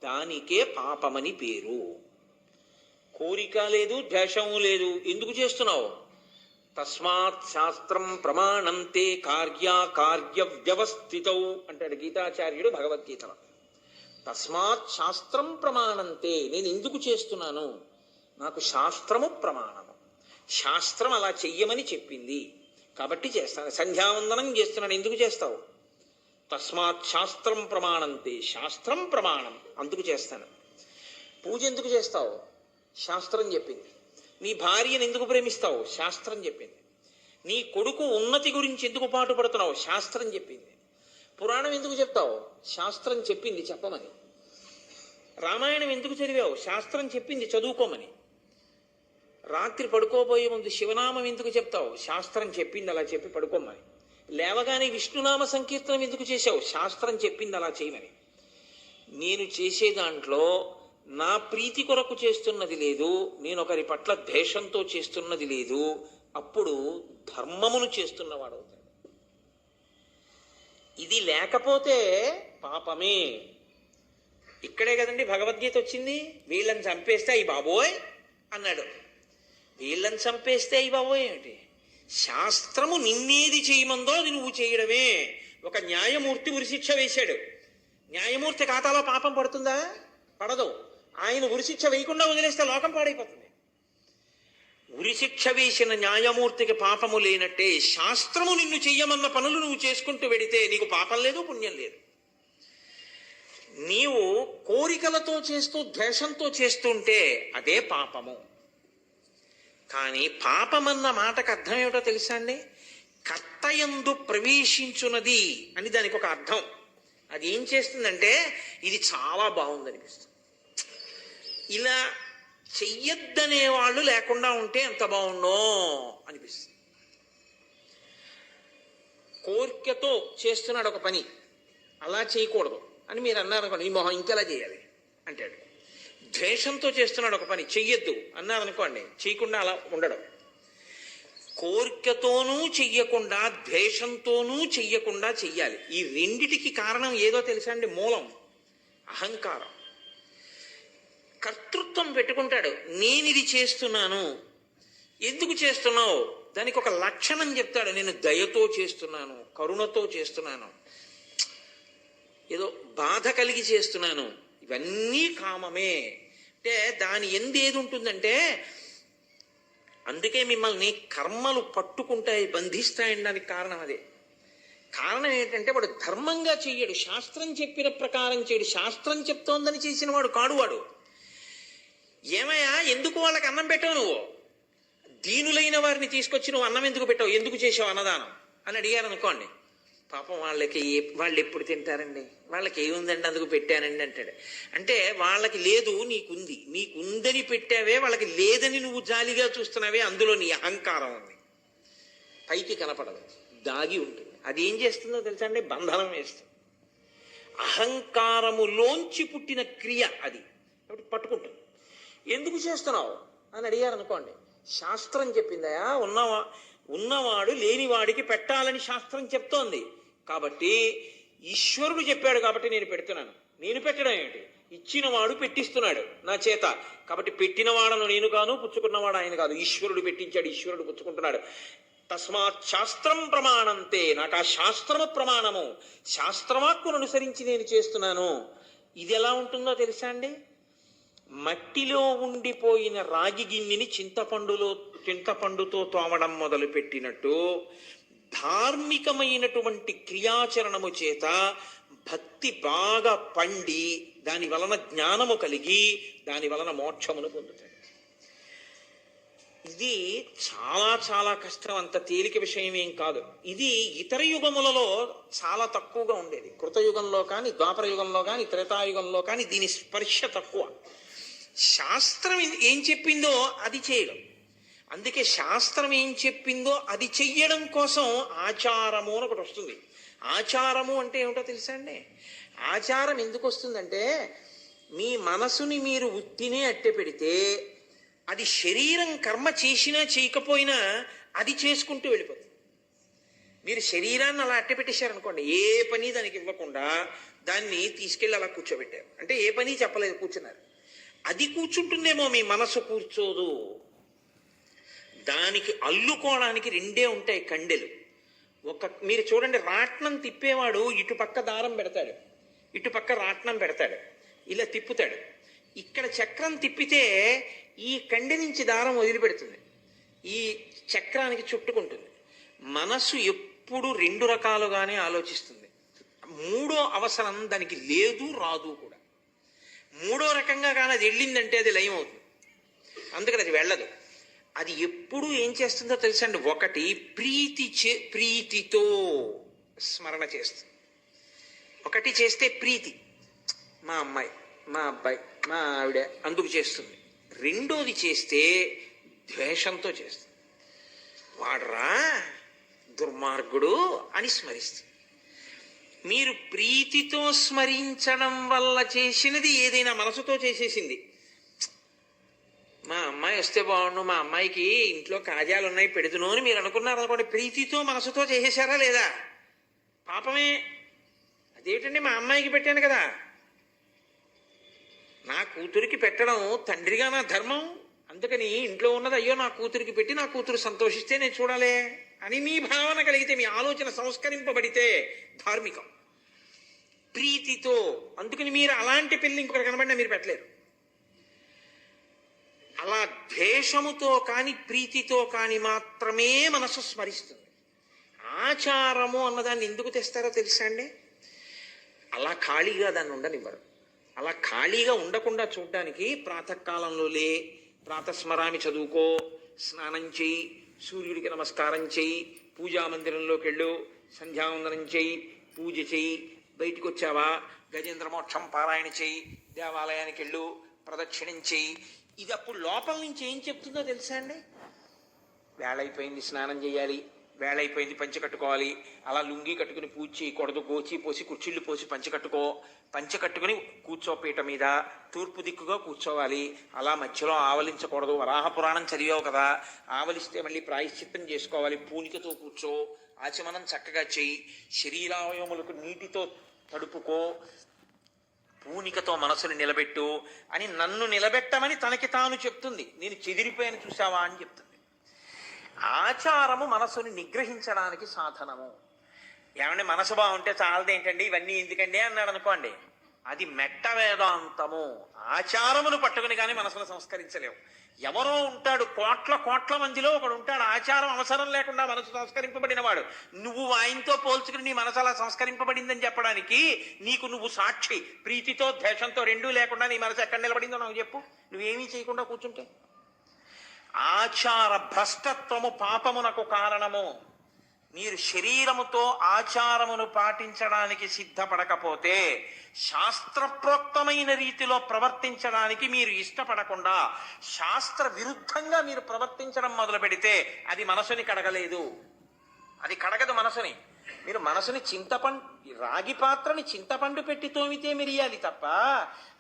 దానికే పాపమని పేరు. కోరిక లేదు, ద్వేషము లేదు, ఎందుకు చేస్తున్నావు? తస్మాత్ శాస్త్రం ప్రమాణంతే కార్య వ్యవస్థితౌ అంటాడు గీతాచార్యుడు భగవద్గీతలో. తస్మాత్ శాస్త్రం ప్రమాణంతే, నేను ఎందుకు చేస్తున్నాను? నాకు శాస్త్రము ప్రమాణము. శాస్త్రం అలా చెయ్యమని చెప్పింది కాబట్టి చేస్తాను. సంధ్యావందనం చేస్తున్నాను, ఎందుకు చేస్తావు? తస్మాత్ శాస్త్రం ప్రమాణంతే, శాస్త్రం ప్రమాణం, అందుకు చేస్తాను. పూజ ఎందుకు చేస్తావు? శాస్త్రం చెప్పింది. నీ భార్యను ఎందుకు ప్రేమిస్తావు? శాస్త్రం చెప్పింది. నీ కొడుకు ఉన్నతి గురించి ఎందుకు పాటుపడుతున్నావు? శాస్త్రం చెప్పింది. పురాణం ఎందుకు చెప్తావు? శాస్త్రం చెప్పింది చెప్పమని. రామాయణం ఎందుకు చదివావు? శాస్త్రం చెప్పింది చదువుకోమని. రాత్రి పడుకోబోయే ముందు శివనామం ఎందుకు చెప్తావు? శాస్త్రం చెప్పింది అలా చెప్పి పడుకోమని. లేవగానే విష్ణునామ సంకీర్తనం ఎందుకు చేశావు? శాస్త్రం చెప్పింది అలా చేయమని. నేను చేసే దాంట్లో నా ప్రీతి కొరకు చేస్తున్నది లేదు, నేను ఒకరి పట్ల ద్వేషంతో చేస్తున్నది లేదు. అప్పుడు ధర్మమును చేస్తున్నవాడు అవుతాడు. ఇది లేకపోతే పాపమే. ఇక్కడే కదండి భగవద్గీత వచ్చింది. వీళ్ళని చంపేస్తే అయ్యి బాబోయ్ అన్నాడు. వీళ్ళని చంపేస్తే అయ్యి బాబోయ్ ఏమిటి? శాస్త్రము నిన్నేది చేయమందో అది నువ్వు చేయడమే. ఒక న్యాయమూర్తి ఉరిశిక్ష వేశాడు. న్యాయమూర్తి ఖాతాలో పాపం పడుతుందా? పడదు. ఆయన ఉరిశిక్ష వేయకుండా వదిలేస్తే లోకం పాడైపోతుంది. ఉరిశిక్ష వేసిన న్యాయమూర్తికి పాపము లేనట్టే శాస్త్రము నిన్ను చెయ్యమన్న పనులు నువ్వు చేసుకుంటూ వెడితే నీకు పాపం లేదు, పుణ్యం లేదు. నీవు కోరికలతో చేస్తూ ద్వేషంతో చేస్తుంటే అదే పాపము. కానీ పాపమన్న మాటకు అర్థం ఏమిటో తెలుసా అండి? కర్తయందు ప్రవేశించున్నది అని దానికి ఒక అర్థం. అది ఏం చేస్తుందంటే ఇది చాలా బాగుందనిపిస్తుంది. ఇలా చెయ్యొద్దనే వాళ్ళు లేకుండా ఉంటే ఎంత బాగుండో అనిపిస్తుంది. కోరికతో చేస్తున్నాడు ఒక పని, అలా చేయకూడదు అని మీరు అన్నారనుకోండి, ఈ మొహం ఇంకెలా చేయాలి అంటాడు. ద్వేషంతో చేస్తున్నాడు ఒక పని, చెయ్యొద్దు అన్నారనుకోండి, చేయకుండా అలా ఉండడం. కోరికతోనూ చెయ్యకుండా ద్వేషంతోనూ చెయ్యకుండా చెయ్యాలి. ఈ రెండిటికి కారణం ఏదో తెలుసా అండి? మూలం అహంకారం. కర్తృత్వం పెట్టుకుంటాడు. నేను ఇది చేస్తున్నాను. ఎందుకు చేస్తున్నావు? దానికి ఒక లక్షణం చెప్తాడు. నేను దయతో చేస్తున్నాను, కరుణతో చేస్తున్నాను, ఏదో బాధ కలిగి చేస్తున్నాను. ఇవన్నీ కామమే. అంటే దాని ఎందు ఏది ఉంటుందంటే, అందుకే మిమ్మల్ని కర్మలు పట్టుకుంటాయి, బంధిస్తాయని దానికి కారణం అదే. కారణం ఏంటంటే వాడు ధర్మంగా చెయ్యడు, శాస్త్రం చెప్పిన ప్రకారం చేయడు. శాస్త్రం చెప్తోందని చేసిన వాడు కాడు వాడు. ఏమయ్యా ఎందుకు వాళ్ళకి అన్నం పెట్టావు? నువ్వు దీనులైన వారిని తీసుకొచ్చి నువ్వు అన్నం ఎందుకు పెట్టావు, ఎందుకు చేసావు అన్నదానం అని అడిగారు అనుకోండి. పాపం వాళ్ళు ఎప్పుడు తింటారండి, వాళ్ళకి ఏముందండి అందుకు పెట్టానండి అంటాడు. అంటే వాళ్ళకి లేదు, నీకుంది. నీకుందని పెట్టావే, వాళ్ళకి లేదని నువ్వు జాలిగా చూస్తున్నావే, అందులో నీ అహంకారం ఉంది. పైకి కనపడదు, దాగి ఉంటుంది. అది ఏం చేస్తుందో తెలుసా అండి? బంధనం వేస్తుంది. అహంకారములోంచి పుట్టిన క్రియ అది. కాబట్టి పట్టుకుంటుంది. ఎందుకు చేస్తున్నావు అని అడిగారు అనుకోండి, శాస్త్రం చెప్పిందయా, ఉన్నవాడు లేనివాడికి పెట్టాలని శాస్త్రం చెప్తోంది. కాబట్టి ఈశ్వరుడు చెప్పాడు కాబట్టి నేను పెడుతున్నాను. నేను పెట్టడం ఏమిటి? ఇచ్చినవాడు పెట్టిస్తున్నాడు నా చేత. కాబట్టి పెట్టినవాడను నేను కాను, పుచ్చుకున్నవాడు ఆయన కాదు. ఈశ్వరుడు పెట్టించాడు, ఈశ్వరుడు పుచ్చుకుంటున్నాడు. తస్మాత్ శాస్త్రం ప్రమాణంతే, నాకు ఆ శాస్త్రము ప్రమాణము. శాస్త్రవాక్కును అనుసరించి నేను చేస్తున్నాను. ఇది ఎలా ఉంటుందో తెలుసా అండి? మట్టిలో ఉండిపోయిన రాగి గిన్నెని చింతపండుతో తోమడం మొదలు పెట్టినట్టు ధార్మికమైనటువంటి క్రియాచరణము చేత భక్తి బాగా పండి దాని వలన జ్ఞానము కలిగి దాని వలన మోక్షమును పొందుతాడు. ఇది చాలా చాలా కష్టం, అంత తేలిక విషయం ఏం కాదు. ఇది ఇతర యుగములలో చాలా తక్కువగా ఉండేది. కృతయుగంలో కానీ, ద్వాపర యుగంలో కానీ, త్రేతాయుగంలో కానీ దీని స్పర్శ తక్కువ. శాస్త్రం ఏం చెప్పిందో అది చేయడం. అందుకే శాస్త్రం ఏం చెప్పిందో అది చెయ్యడం కోసం ఆచారము అని ఒకటి వస్తుంది. ఆచారము అంటే ఏమిటో తెలుసా అండి? ఆచారం ఎందుకు వస్తుందంటే, మీ మనసుని మీరు ఉత్తినే అట్టె పెడితే అది శరీరం కర్మ చేసినా చేయకపోయినా అది చేసుకుంటూ వెళ్ళిపోతుంది. మీరు శరీరాన్ని అలా అట్టె పెట్టేశారనుకోండి, ఏ పని దానికి ఇవ్వకుండా దాన్ని తీసుకెళ్ళి అలా కూర్చోబెట్టారు అంటే ఏ పని చెప్పలేదు, కూర్చున్నారు. అది కూర్చుంటుందేమో, మీ మనసు కూర్చోదు. దానికి అల్లుకోవడానికి రెండే ఉంటాయి కండెలు. మీరు చూడండి, రాట్నం తిప్పేవాడు ఇటుపక్క దారం పెడతాడు, ఇటుపక్క రాట్నం పెడతాడు, ఇలా తిప్పుతాడు. ఇక్కడ చక్రం తిప్పితే ఈ కండె నుంచి దారం వదిలిపెడుతుంది, ఈ చక్రానికి చుట్టుకుంటుంది. మనసు ఎప్పుడు రెండు రకాలుగానే ఆలోచిస్తుంది. మూడో అవసరం దానికి లేదు, రాదు కూడా. మూడో రకంగా కానీ అది వెళ్ళిందంటే అది లయం అవుతుంది, అందుకని అది వెళ్ళదు. అది ఎప్పుడు ఏం చేస్తుందో తెలుసండి, ఒకటి ప్రీతితో స్మరణ చేస్తుంది. ఒకటి చేస్తే ప్రీతి, మా అమ్మాయి, మా అబ్బాయి, మా ఆవిడ, అందుకు చేస్తుంది. రెండోది చేస్తే ద్వేషంతో చేస్తుంది, వాడరా దుర్మార్గుడు అని స్మరిస్తుంది. మీరు ప్రీతితో స్మరించడం వల్ల చేసినది ఏదైనా మనసుతో చేసేసింది. మా అమ్మాయి వస్తే బాగుండు, మా అమ్మాయికి ఇంట్లో కాజాలు ఉన్నాయి పెడుతును అని మీరు అనుకున్నారు అనుకోండి, ప్రీతితో మనసుతో చేసేసారా లేదా? పాపమే. అదేంటండి, మా అమ్మాయికి పెట్టాను కదా, నా కూతురికి పెట్టడం తండ్రిగా నా ధర్మం, అందుకని ఇంట్లో ఉన్నది అయ్యో నా కూతురికి పెట్టి నా కూతురు సంతోషిస్తే నేను చూడాలే అని మీ భావన కలిగితే, మీ ఆలోచన సంస్కరింపబడితే ధార్మికం. ప్రీతితో, అందుకని మీరు అలాంటి పెళ్లి ఇంకొకరు కనబడినా మీరు పెట్టలేరు. అలా ద్వేషముతో కాని ప్రీతితో కాని మాత్రమే మనసు స్మరిస్తుంది. ఆచారము అన్నదాన్ని ఎందుకు తెస్తారో తెలుసా అండి? అలా ఖాళీగా దాన్ని ఉండనివ్వరు. అలా ఖాళీగా ఉండకుండా చూడడానికి ప్రాతకాలంలో ప్రాతస్మరామి చదువుకో, స్నానం చేయి, సూర్యుడికి నమస్కారం చేయి, పూజా మందిరంలోకి వెళ్ళు, సంధ్యావందనం చేయి, పూజ చేయి, బయటికి వచ్చావా గజేంద్ర మోక్షం పారాయణ చేయి, దేవాలయానికి వెళ్ళు, ప్రదక్షిణం చేయి. ఇది అప్పుడు లోపల నుంచి ఏం చెప్తుందో తెలుసా అండి? వేళైపోయింది, స్నానం చేయాలి, వేళైపోయింది, పంచె కట్టుకోవాలి. అలా లుంగి కట్టుకుని పూజ చేయకూడదు, గోచి పోసి కుర్చీళ్ళు పోసి పంచె కట్టుకో, పంచె కట్టుకుని కూర్చోపీట మీద తూర్పు దిక్కుగా కూర్చోవాలి. అలా మధ్యలో ఆవలించకూడదు. వరాహ పురాణం చదివావు కదా, ఆవలిస్తే మళ్ళీ ప్రాయశ్చిత్తం చేసుకోవాలి. పూనికతో కూర్చో, ఆచమనం చక్కగా చేయి, శరీరావయములకు నీటితో తడుపుకో, పూనికతో మనసుని నిలబెట్టు అని నన్ను నిలబెట్టమని తనకి తాను చెప్తుంది. నేను చెదిరిపోయాను చూసావా అని చెప్తుంది. ఆచారము మనసుని నిగ్రహించడానికి సాధనము. ఏమంటే మనసు బాగుంటే చాలదేంటండి, ఇవన్నీ ఎందుకండి అన్నాడు అనుకోండి, అది మెట్ట వేదాంతము. ఆచారమును పట్టుకుని కానీ మనసును సంస్కరించలేవు. ఎవరో ఉంటాడు, కోట్ల మందిలో ఒకడు ఉంటాడు, ఆచారం అవసరం లేకుండా మనసు సంస్కరింపబడిన వాడు. నువ్వు ఆయనతో పోల్చుకుని నీ మనసు అలా సంస్కరింపబడిందని చెప్పడానికి నీకు నువ్వు సాక్షి. ప్రీతితో ద్వేషంతో రెండూ లేకుండా నీ మనసు ఎక్కడ నిలబడిందో నాకు చెప్పు, నువ్వేమీ చేయకుండా కూర్చుంటే. ఆచార భ్రష్టత్వము పాపమునకు కారణము. మీరు శరీరముతో ఆచారమును పాటించడానికి సిద్ధపడకపోతే, శాస్త్రప్రోక్తమైన రీతిలో ప్రవర్తించడానికి మీరు ఇష్టపడకుండా శాస్త్ర విరుద్ధంగా మీరు ప్రవర్తించడం మొదలు పెడితే అది మనసుని కడగలేదు, అది కడగదు మనసుని. మీరు మనసుని రాగి పాత్రని చింతపండు పెట్టి తోమితే మెరియాలి తప్ప,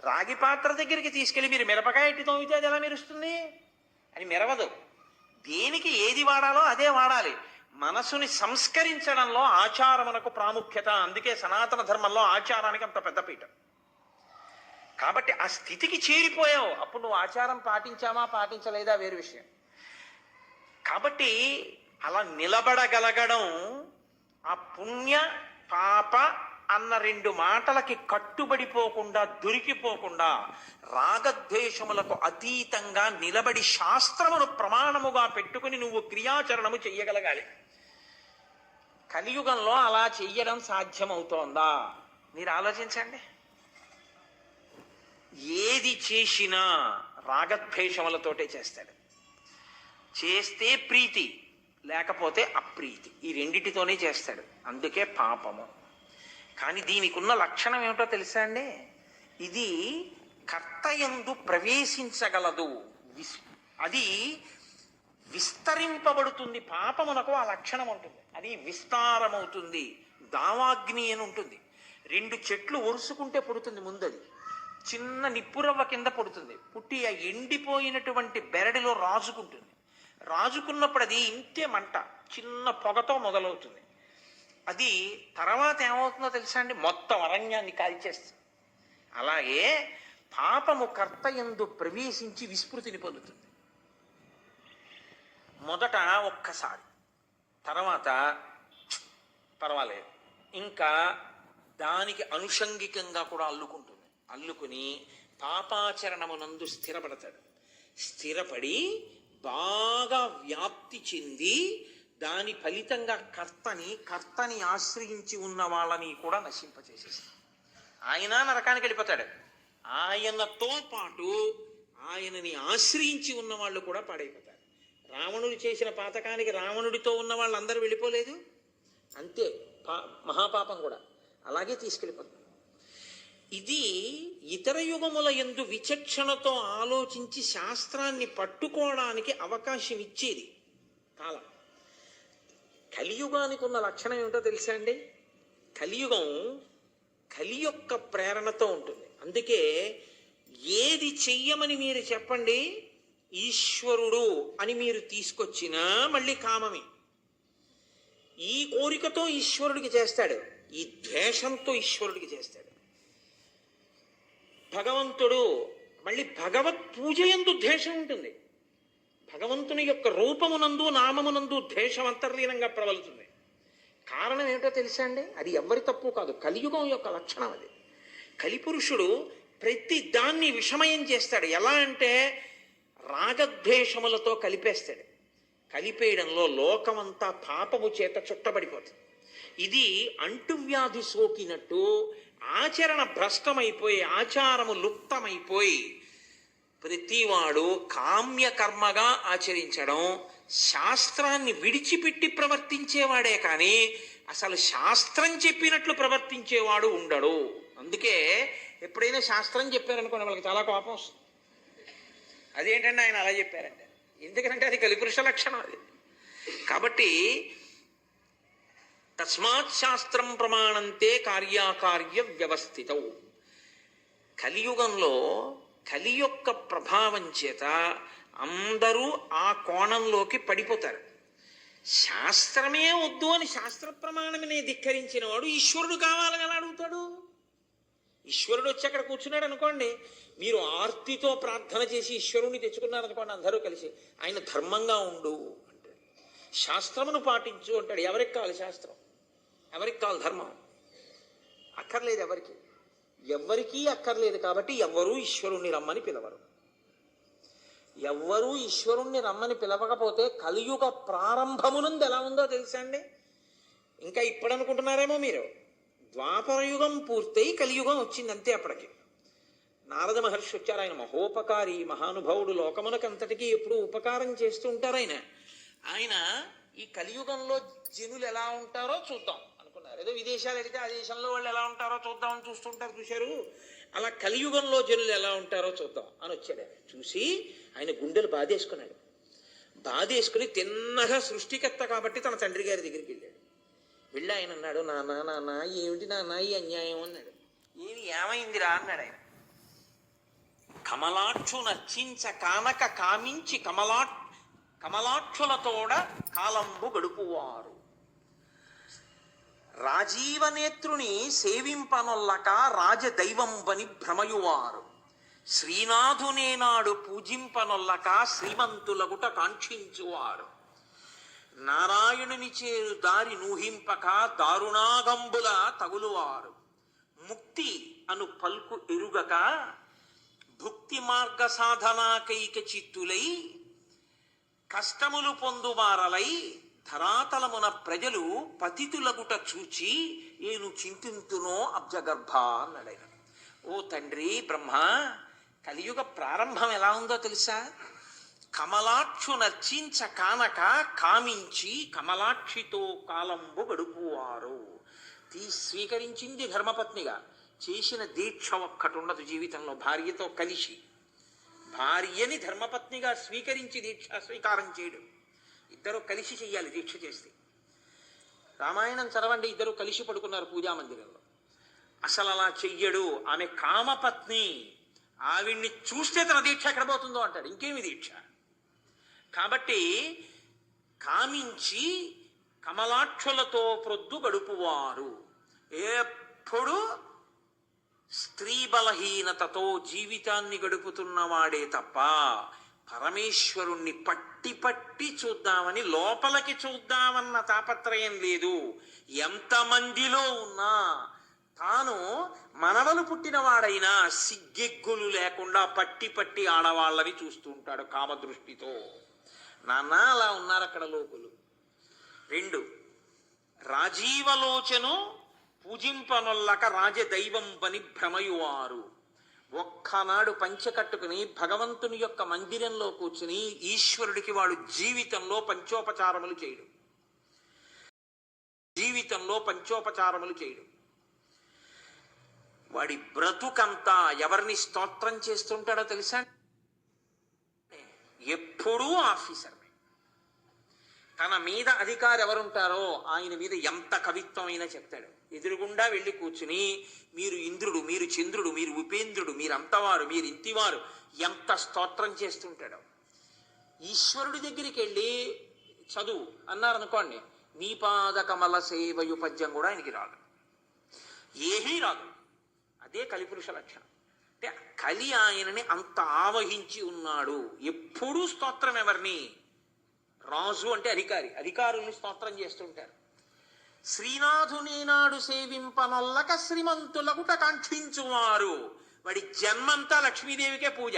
రాగి పాత్ర దగ్గరికి తీసుకెళ్లి మీరు మిరపకాయ ఎట్టి తోమితే అది ఎలా మెరుస్తుంది? అని మెరవదు. దేనికి ఏది వాడాలో అదే వాడాలి. మనసుని సంస్కరించడంలో ఆచారమునకు ప్రాముఖ్యత. అందుకే సనాతన ధర్మంలో ఆచారానికి అంత పెద్దపీట. కాబట్టి ఆ స్థితికి చేరిపోయావు. అప్పుడు నువ్వు ఆచారం పాటించామా పాటించలేదా వేరు విషయం. కాబట్టి అలా నిలబడగలగడం ఆ పుణ్య పాప అన్న రెండు మాటలకి కట్టుబడిపోకుండా, దొరికిపోకుండా, రాగద్వేషములకు అతీతంగా నిలబడి శాస్త్రమును ప్రమాణముగా పెట్టుకుని నువ్వు క్రియాచరణము చెయ్యగలగాలి. కలియుగంలో అలా చెయ్యడం సాధ్యమవుతోందా? మీరు ఆలోచించండి. ఏది చేసినా రాగద్వేషములతోటే చేస్తాడు. చేస్తే ప్రీతి, లేకపోతే అప్రీతి, ఈ రెండిటితోనే చేస్తాడు. అందుకే పాపము. కానీ దీనికి ఉన్న లక్షణం ఏమిటో తెలుసా అండి? ఇది కర్తయందు ప్రవేశించగలదు, అది విస్తరింపబడుతుంది. పాపమునకు ఆ లక్షణం ఉంటుంది, అది విస్తారమవుతుంది. దావాగ్ని అని ఉంటుంది. 2 చెట్లు ఒరుసుకుంటే పుడుతుంది ముందది, చిన్న నిప్పురవ్వ కింద పుడుతుంది. పుట్టి ఆ ఎండిపోయినటువంటి బెరడిలో రాజుకుంటుంది. రాజుకున్నప్పుడు అది ఇంతే మంట, చిన్న పొగతో మొదలవుతుంది. అది తర్వాత ఏమవుతుందో తెలుసా అండి? మొత్తం అరణ్యాన్ని కాల్చేస్తుంది. అలాగే పాపము కర్తయందు ప్రవేశించి విస్మృతిని పొందుతుంది. మొదట ఒక్కసారి, తర్వాత పర్వాలేదు, ఇంకా దానికి అనుషంగికంగా కూడా అల్లుకుంటుంది. అల్లుకుని పాపాచరణమునందు స్థిరపడతాడు. స్థిరపడి బాగా వ్యాప్తి చెంది దాని ఫలితంగా కర్తని ఆశ్రయించి ఉన్న వాళ్ళని కూడా నశింపచేసేస్తాడు. ఆయన నరకానికి వెళ్ళిపోతాడు. ఆయనతో పాటు ఆయనని ఆశ్రయించి ఉన్న వాళ్ళు కూడా పాడైపోతారు. రావణుడు చేసిన పాతకానికి రావణుడితో ఉన్న వాళ్ళందరూ వెళ్ళిపోలేదు, అంతే. మహాపాపం కూడా అలాగే తీసుకెళ్ళిపోతుంది. ఇది ఇతర యుగముల యందు విచక్షణతో ఆలోచించి శాస్త్రాన్ని పట్టుకోవడానికి అవకాశం ఇచ్చేది కాలం. కలియుగానికి ఉన్న లక్షణం ఏమిటో తెలుసా అండి? కలియుగం కలి యొక్క ప్రేరణతో ఉంటుంది. అందుకే ఏది చెయ్యమని మీరు చెప్పండి, ఈశ్వరుడు అని మీరు తీసుకొచ్చినా మళ్ళీ కామమే. ఈ కోరికతో ఈశ్వరుడికి చేస్తాడు, ఈ ద్వేషంతో ఈశ్వరుడికి చేస్తాడు. భగవంతుడు మళ్ళీ భగవత్ పూజ యందు ద్వేషం ఉంటుంది. భగవంతుని యొక్క రూపమునందు నామమునందు ద్వేషం అంతర్లీనంగా ప్రబలుతుంది. కారణం ఏమిటో తెలుసా అండి? అది ఎవరి తప్పు కాదు, కలియుగం యొక్క లక్షణం అది. కలిపురుషుడు ప్రతి దాన్ని విషమయం చేస్తాడు. ఎలా అంటే రాగద్వేషములతో కలిపేస్తాడు. కలిపేయడంలో లోకమంతా పాపము చేత చుట్టబడిపోతుంది. ఇది అంటువ్యాధి సోకినట్టు ఆచరణ భ్రష్టమైపోయి, ఆచారము లుప్తమైపోయి, ప్రతివాడు కామ్యకర్మగా ఆచరించడం, శాస్త్రాన్ని విడిచిపెట్టి ప్రవర్తించేవాడే కానీ అసలు శాస్త్రం చెప్పినట్లు ప్రవర్తించేవాడు ఉండడు. అందుకే ఎప్పుడైనా శాస్త్రం చెప్పారనుకోండి వాళ్ళకి చాలా కోపం వస్తుంది. అదేంటంటే ఆయన అలా చెప్పారంటే, ఎందుకంటే అది కలిపురుష లక్షణం అది. కాబట్టి తస్మాత్ శాస్త్రం ప్రమాణంతే కార్యాకార్య వ్యవస్థితం. కలియుగంలో కలి యొక్క ప్రభావం చేత అందరూ ఆ కోణంలోకి పడిపోతారు. శాస్త్రమే వద్దు అని శాస్త్ర ప్రమాణమే ధిక్కరించిన వాడు ఈశ్వరుడు కావాలని ఎలా అడుగుతాడు? ఈశ్వరుడు వచ్చి అక్కడ కూర్చున్నాడు అనుకోండి, మీరు ఆర్తితో ప్రార్థన చేసి ఈశ్వరుణ్ణి తెచ్చుకున్నారనుకోండి, అందరూ కలిసి ఆయన ధర్మంగా ఉండు అంటాడు, శాస్త్రమును పాటించు అంటాడు. ఎవరికి కావాలి శాస్త్రం? ఎవరికి కావాలి ధర్మం? అక్కర్లేదు ఎవరికీ అక్కర్లేదు. కాబట్టి ఎవ్వరూ ఈశ్వరుణ్ణి రమ్మని పిలవరు. ఎవ్వరూ ఈశ్వరుణ్ణి రమ్మని పిలవకపోతే కలియుగ ప్రారంభమునందు ఎలా ఉందో తెలుసా అండి? ఇంకా ఇప్పుడు అనుకుంటున్నారేమో మీరు, ద్వాపరయుగం పూర్తయి కలియుగం వచ్చింది అంతే. అప్పటికి నారద మహర్షి వచ్చారు. ఆయన మహోపకారి, మహానుభావుడు, లోకమునకంతటికీ ఎప్పుడు ఉపకారం చేస్తూ ఉంటారు ఆయన. ఆయన ఈ కలియుగంలో జనులు ఎలా ఉంటారో చూద్దాం అనుకున్నారు. ఏదో విదేశాలు వెళితే ఆ దేశంలో వాళ్ళు ఎలా ఉంటారో చూద్దామని చూస్తుంటారు, చూశారు. అలా కలియుగంలో జనులు ఎలా ఉంటారో చూద్దాం అని వచ్చాడు. ఆయన చూసి ఆయన గుండెలు బాధేసుకున్నాడు. బాధేసుకుని తిన్నగా సృష్టికర్త కాబట్టి తన తండ్రి గారి దగ్గరికి వెళ్ళాడు. వెళ్ళి ఆయన అన్నాడు, నాన్న ఏమిటి నాన్న ఈ అన్యాయం అన్నాడు. ఏమైందిరా అన్నాడు ఆయన. కమలాక్షు నర్చించ కానక కామించి కమలాక్షులతోడ కాలంబు గడుపువారు, రాజీవనేత్రుని సేవింపనొల్లక రాజదైవంబని భ్రమయువారు, శ్రీనాథునేనాడు పూజింపనొల్లక శ్రీమంతులగుట కాంక్షించువారు, నారాయణుని చేరు దారి నూహింపక దారుణాగంబుల తగులువారు, ముక్తి అను పల్కు ఎరుగక భుక్తి మార్గ సాధనాకైక చిత్తులై కష్టములు పొందువారలై ధరాతలమున ప్రజలు పతితులగుట చూచి నేను చింతింతునో అబ్జగర్భ అన్నాడు. ఓ తండ్రి బ్రహ్మ, కలియుగ ప్రారంభం ఎలా ఉందో తెలుసా? కమలాక్షు నర్చించ కానక కామించి కమలాక్షితో కాలంబు గడుపువారు. స్వీకరించింది ధర్మపత్నిగా, చేసిన దీక్ష ఒక్కటి ఉండదు జీవితంలో భార్యతో కలిసి. భార్యని ధర్మపత్నిగా స్వీకరించి దీక్ష స్వీకారం చేయడం, ఇద్దరు కలిసి చెయ్యాలి దీక్ష చేస్తే. రామాయణం చదవండి, ఇద్దరు కలిసి పడుకున్నారు పూజామందిరంలో. అసలు అలా చెయ్యడు, ఆమె కామపత్ని, ఆవిడ్ని చూస్తే తన దీక్ష ఎక్కడ పోతుందో అంటాడు, ఇంకేమి దీక్ష. కాబట్టి కామించి కమలాక్షులతో ప్రొద్దు గడుపువారు, ఎప్పుడు స్త్రీ బలహీనతతో జీవితాన్ని గడుపుతున్నవాడే తప్ప పరమేశ్వరుణ్ణి పట్టి పట్టి చూద్దామని, లోపలికి చూద్దామన్న తాపత్రయం లేదు. ఎంతమందిలో ఉన్నా తాను మనవలు పుట్టినవాడైనా సిగ్గెగ్గులు లేకుండా పట్టి పట్టి ఆడవాళ్ళని చూస్తూ ఉంటాడు కామదృష్టితో. నాన్న అలా ఉన్నారు అక్కడ లోకులు. 2, రాజీవలోచను పూజింపనొల్లక రాజదైవం పని భ్రమయువారు. ఒక్కనాడు పంచె కట్టుకుని భగవంతుని యొక్క మందిరంలో కూర్చుని ఈశ్వరుడికి వాడు జీవితంలో పంచోపచారములు చేయడు, వాడి బ్రతుకంతా ఎవరిని స్తోత్రం చేస్తుంటాడో తెలుసా? ఎప్పుడూ ఆఫీసర్. తన మీద అధికారి ఎవరుంటారో ఆయన మీద ఎంత కవిత్వం అయినా చెప్తాడు. ఎదురుగుండా వెళ్ళి కూర్చుని మీరు ఇంద్రుడు, మీరు చంద్రుడు, మీరు ఉపేంద్రుడు, మీరు అంతవారు, మీరు ఇంతివారు, ఎంత స్తోత్రం చేస్తుంటాడో. ఈశ్వరుడి దగ్గరికి వెళ్ళి చదువు అన్నారనుకోండి, నీ పాద కమల సేవయు పద్యం కూడా ఆయనకి రాదు, ఏమీ రాదు. అదే కలిపురుష లక్షణం. అంటే కలి ఆయనని అంత ఆవహించి ఉన్నాడు. ఎప్పుడూ స్తోత్రం ఎవరిని? రాజు అంటే అధికారి, అధికారుల్ని స్తోత్రం చేస్తుంటారు. శ్రీనాథుని నాడు సేవింపనొల్లక శ్రీమంతులకుట కాంక్షించువారు. వాడి జన్మంతా లక్ష్మీదేవికే పూజ,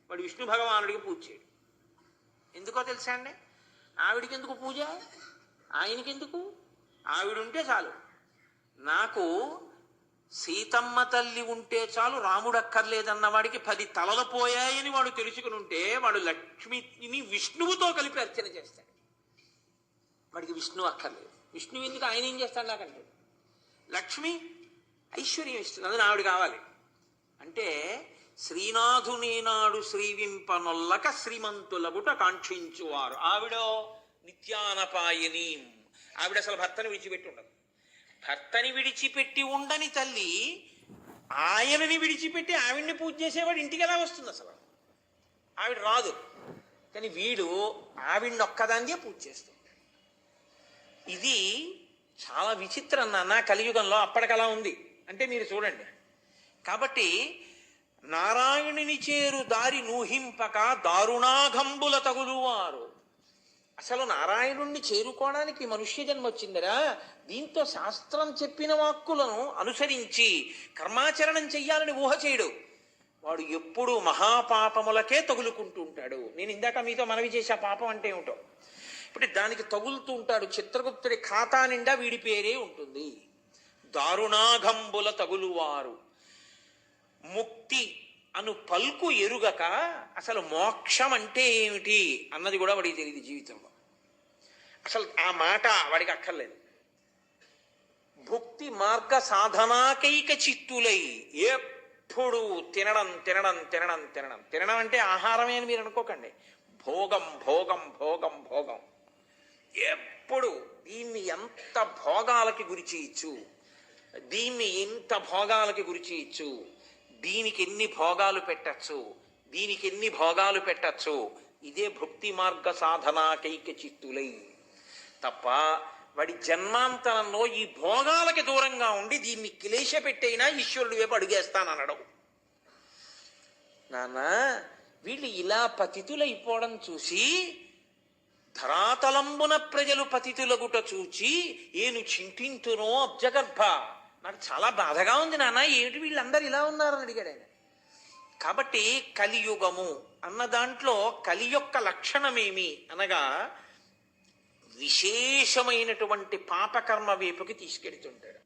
వాడు విష్ణు భగవానుడికి పూజ చేయడు. ఎందుకో తెలుసా అండి? ఆవిడికి ఎందుకు పూజ, ఆయనకెందుకు? ఆవిడుంటే చాలు. నాకు సీతమ్మ తల్లి ఉంటే చాలు, రాముడు అక్కర్లేదన్న వాడికి 10 తలలు పోయాయని వాడు తెలుసుకుని ఉంటే వాడు లక్ష్మిని విష్ణువుతో కలిపి అర్చన చేస్తాడు. వాడికి విష్ణువు అక్కర్లేదు. విష్ణువు ఎందుకు, ఆయన ఏం చేస్తాడు నాకంటే? లక్ష్మి ఐశ్వర్యం ఇస్తుంది, అది ఆవిడ కావాలి. అంటే శ్రీనాథుని నాడు శ్రీవింపనొల్లక శ్రీమంతులగుట కాంక్షించువారు. ఆవిడో నిత్యానపాయని, ఆవిడ అసలు భర్తను విడిచిపెట్టి ఉండదు. భర్తని విడిచిపెట్టి ఉండని తల్లి ఆయనని విడిచిపెట్టి ఆవిడ్ని పూజ చేసేవాడు ఇంటికి ఎలా వస్తుంది? అసలు ఆవిడ రాదు. కానీ వీడు ఆవిడ్ని ఒక్కదాన్నే పూజ చేస్తుంటాడు. ఇది చాలా విచిత్రం నాన్న కలియుగంలో. అప్పటికలా ఉంది అంటే మీరు చూడండి. కాబట్టి నారాయణుని చేరు దారి నూహింపక దారుణాఘంబుల తగులువారు. అసలు నారాయణుణ్ణి చేరుకోవడానికి మనుష్య జన్మ వచ్చిందిరా. దీంతో శాస్త్రం చెప్పిన వాక్కులను అనుసరించి కర్మాచరణం చెయ్యాలని ఊహ చేయడు. వాడు ఎప్పుడూ మహాపాపములకే తగులుకుంటూ ఉంటాడు. నేను ఇందాక మీతో మనవి చేసే పాపం అంటే ఏమిటో. ఇప్పుడు దానికి తగులుతూ ఉంటాడు. చిత్రగుప్తుడి ఖాతా నిండా వీడి పేరే ఉంటుంది. దారుణాఘంబుల తగులువారు. ముక్తి అను పల్కు ఎరుగక అసలు మోక్షం అంటే ఏమిటి అన్నది కూడా వాడికి తెలియదు జీవితంలో. అసలు ఆ మాట వాడికి అక్కర్లేదు. భుక్తి మార్గ సాధనాకైక చిత్తులై ఎప్పుడు తినడం తినడం తినడం తినడం తినడం అంటే ఆహారమే అని మీరు అనుకోకండి. భోగం భోగం భోగం భోగం. ఎప్పుడు దీన్ని ఎంత భోగాలకి గురి చేయొచ్చు, దీన్ని ఎంత భోగాలకి గురి చేయొచ్చు, దీనికి ఎన్ని భోగాలు పెట్టచ్చు, దీనికి ఎన్ని భోగాలు పెట్టచ్చు. ఇదే భక్తి మార్గ సాధనాకైక చిత్తులై. తప్ప వాడి జన్మాంతరంలో ఈ భోగాలకి దూరంగా ఉండి దీన్ని క్లేశ పెట్టైనా ఈశ్వరుడు వైపు అడుగేస్తాననడం. నాన్న వీళ్ళు ఇలా పతితులైపోవడం చూసి ధరాతలంబున ప్రజలు పతితులగుట చూచి ఏను చింతింతునో అబ్జగర్భ. నాకు చాలా బాధగా ఉంది నాన్న, ఏమిటి వీళ్ళందరూ ఇలా ఉన్నారని అడిగాడు ఆయన. కాబట్టి కలియుగము అన్న దాంట్లో కలి యొక్క లక్షణమేమి అనగా విశేషమైనటువంటి పాపకర్మ వైపుకి తీసుకెడుతుంటాడు.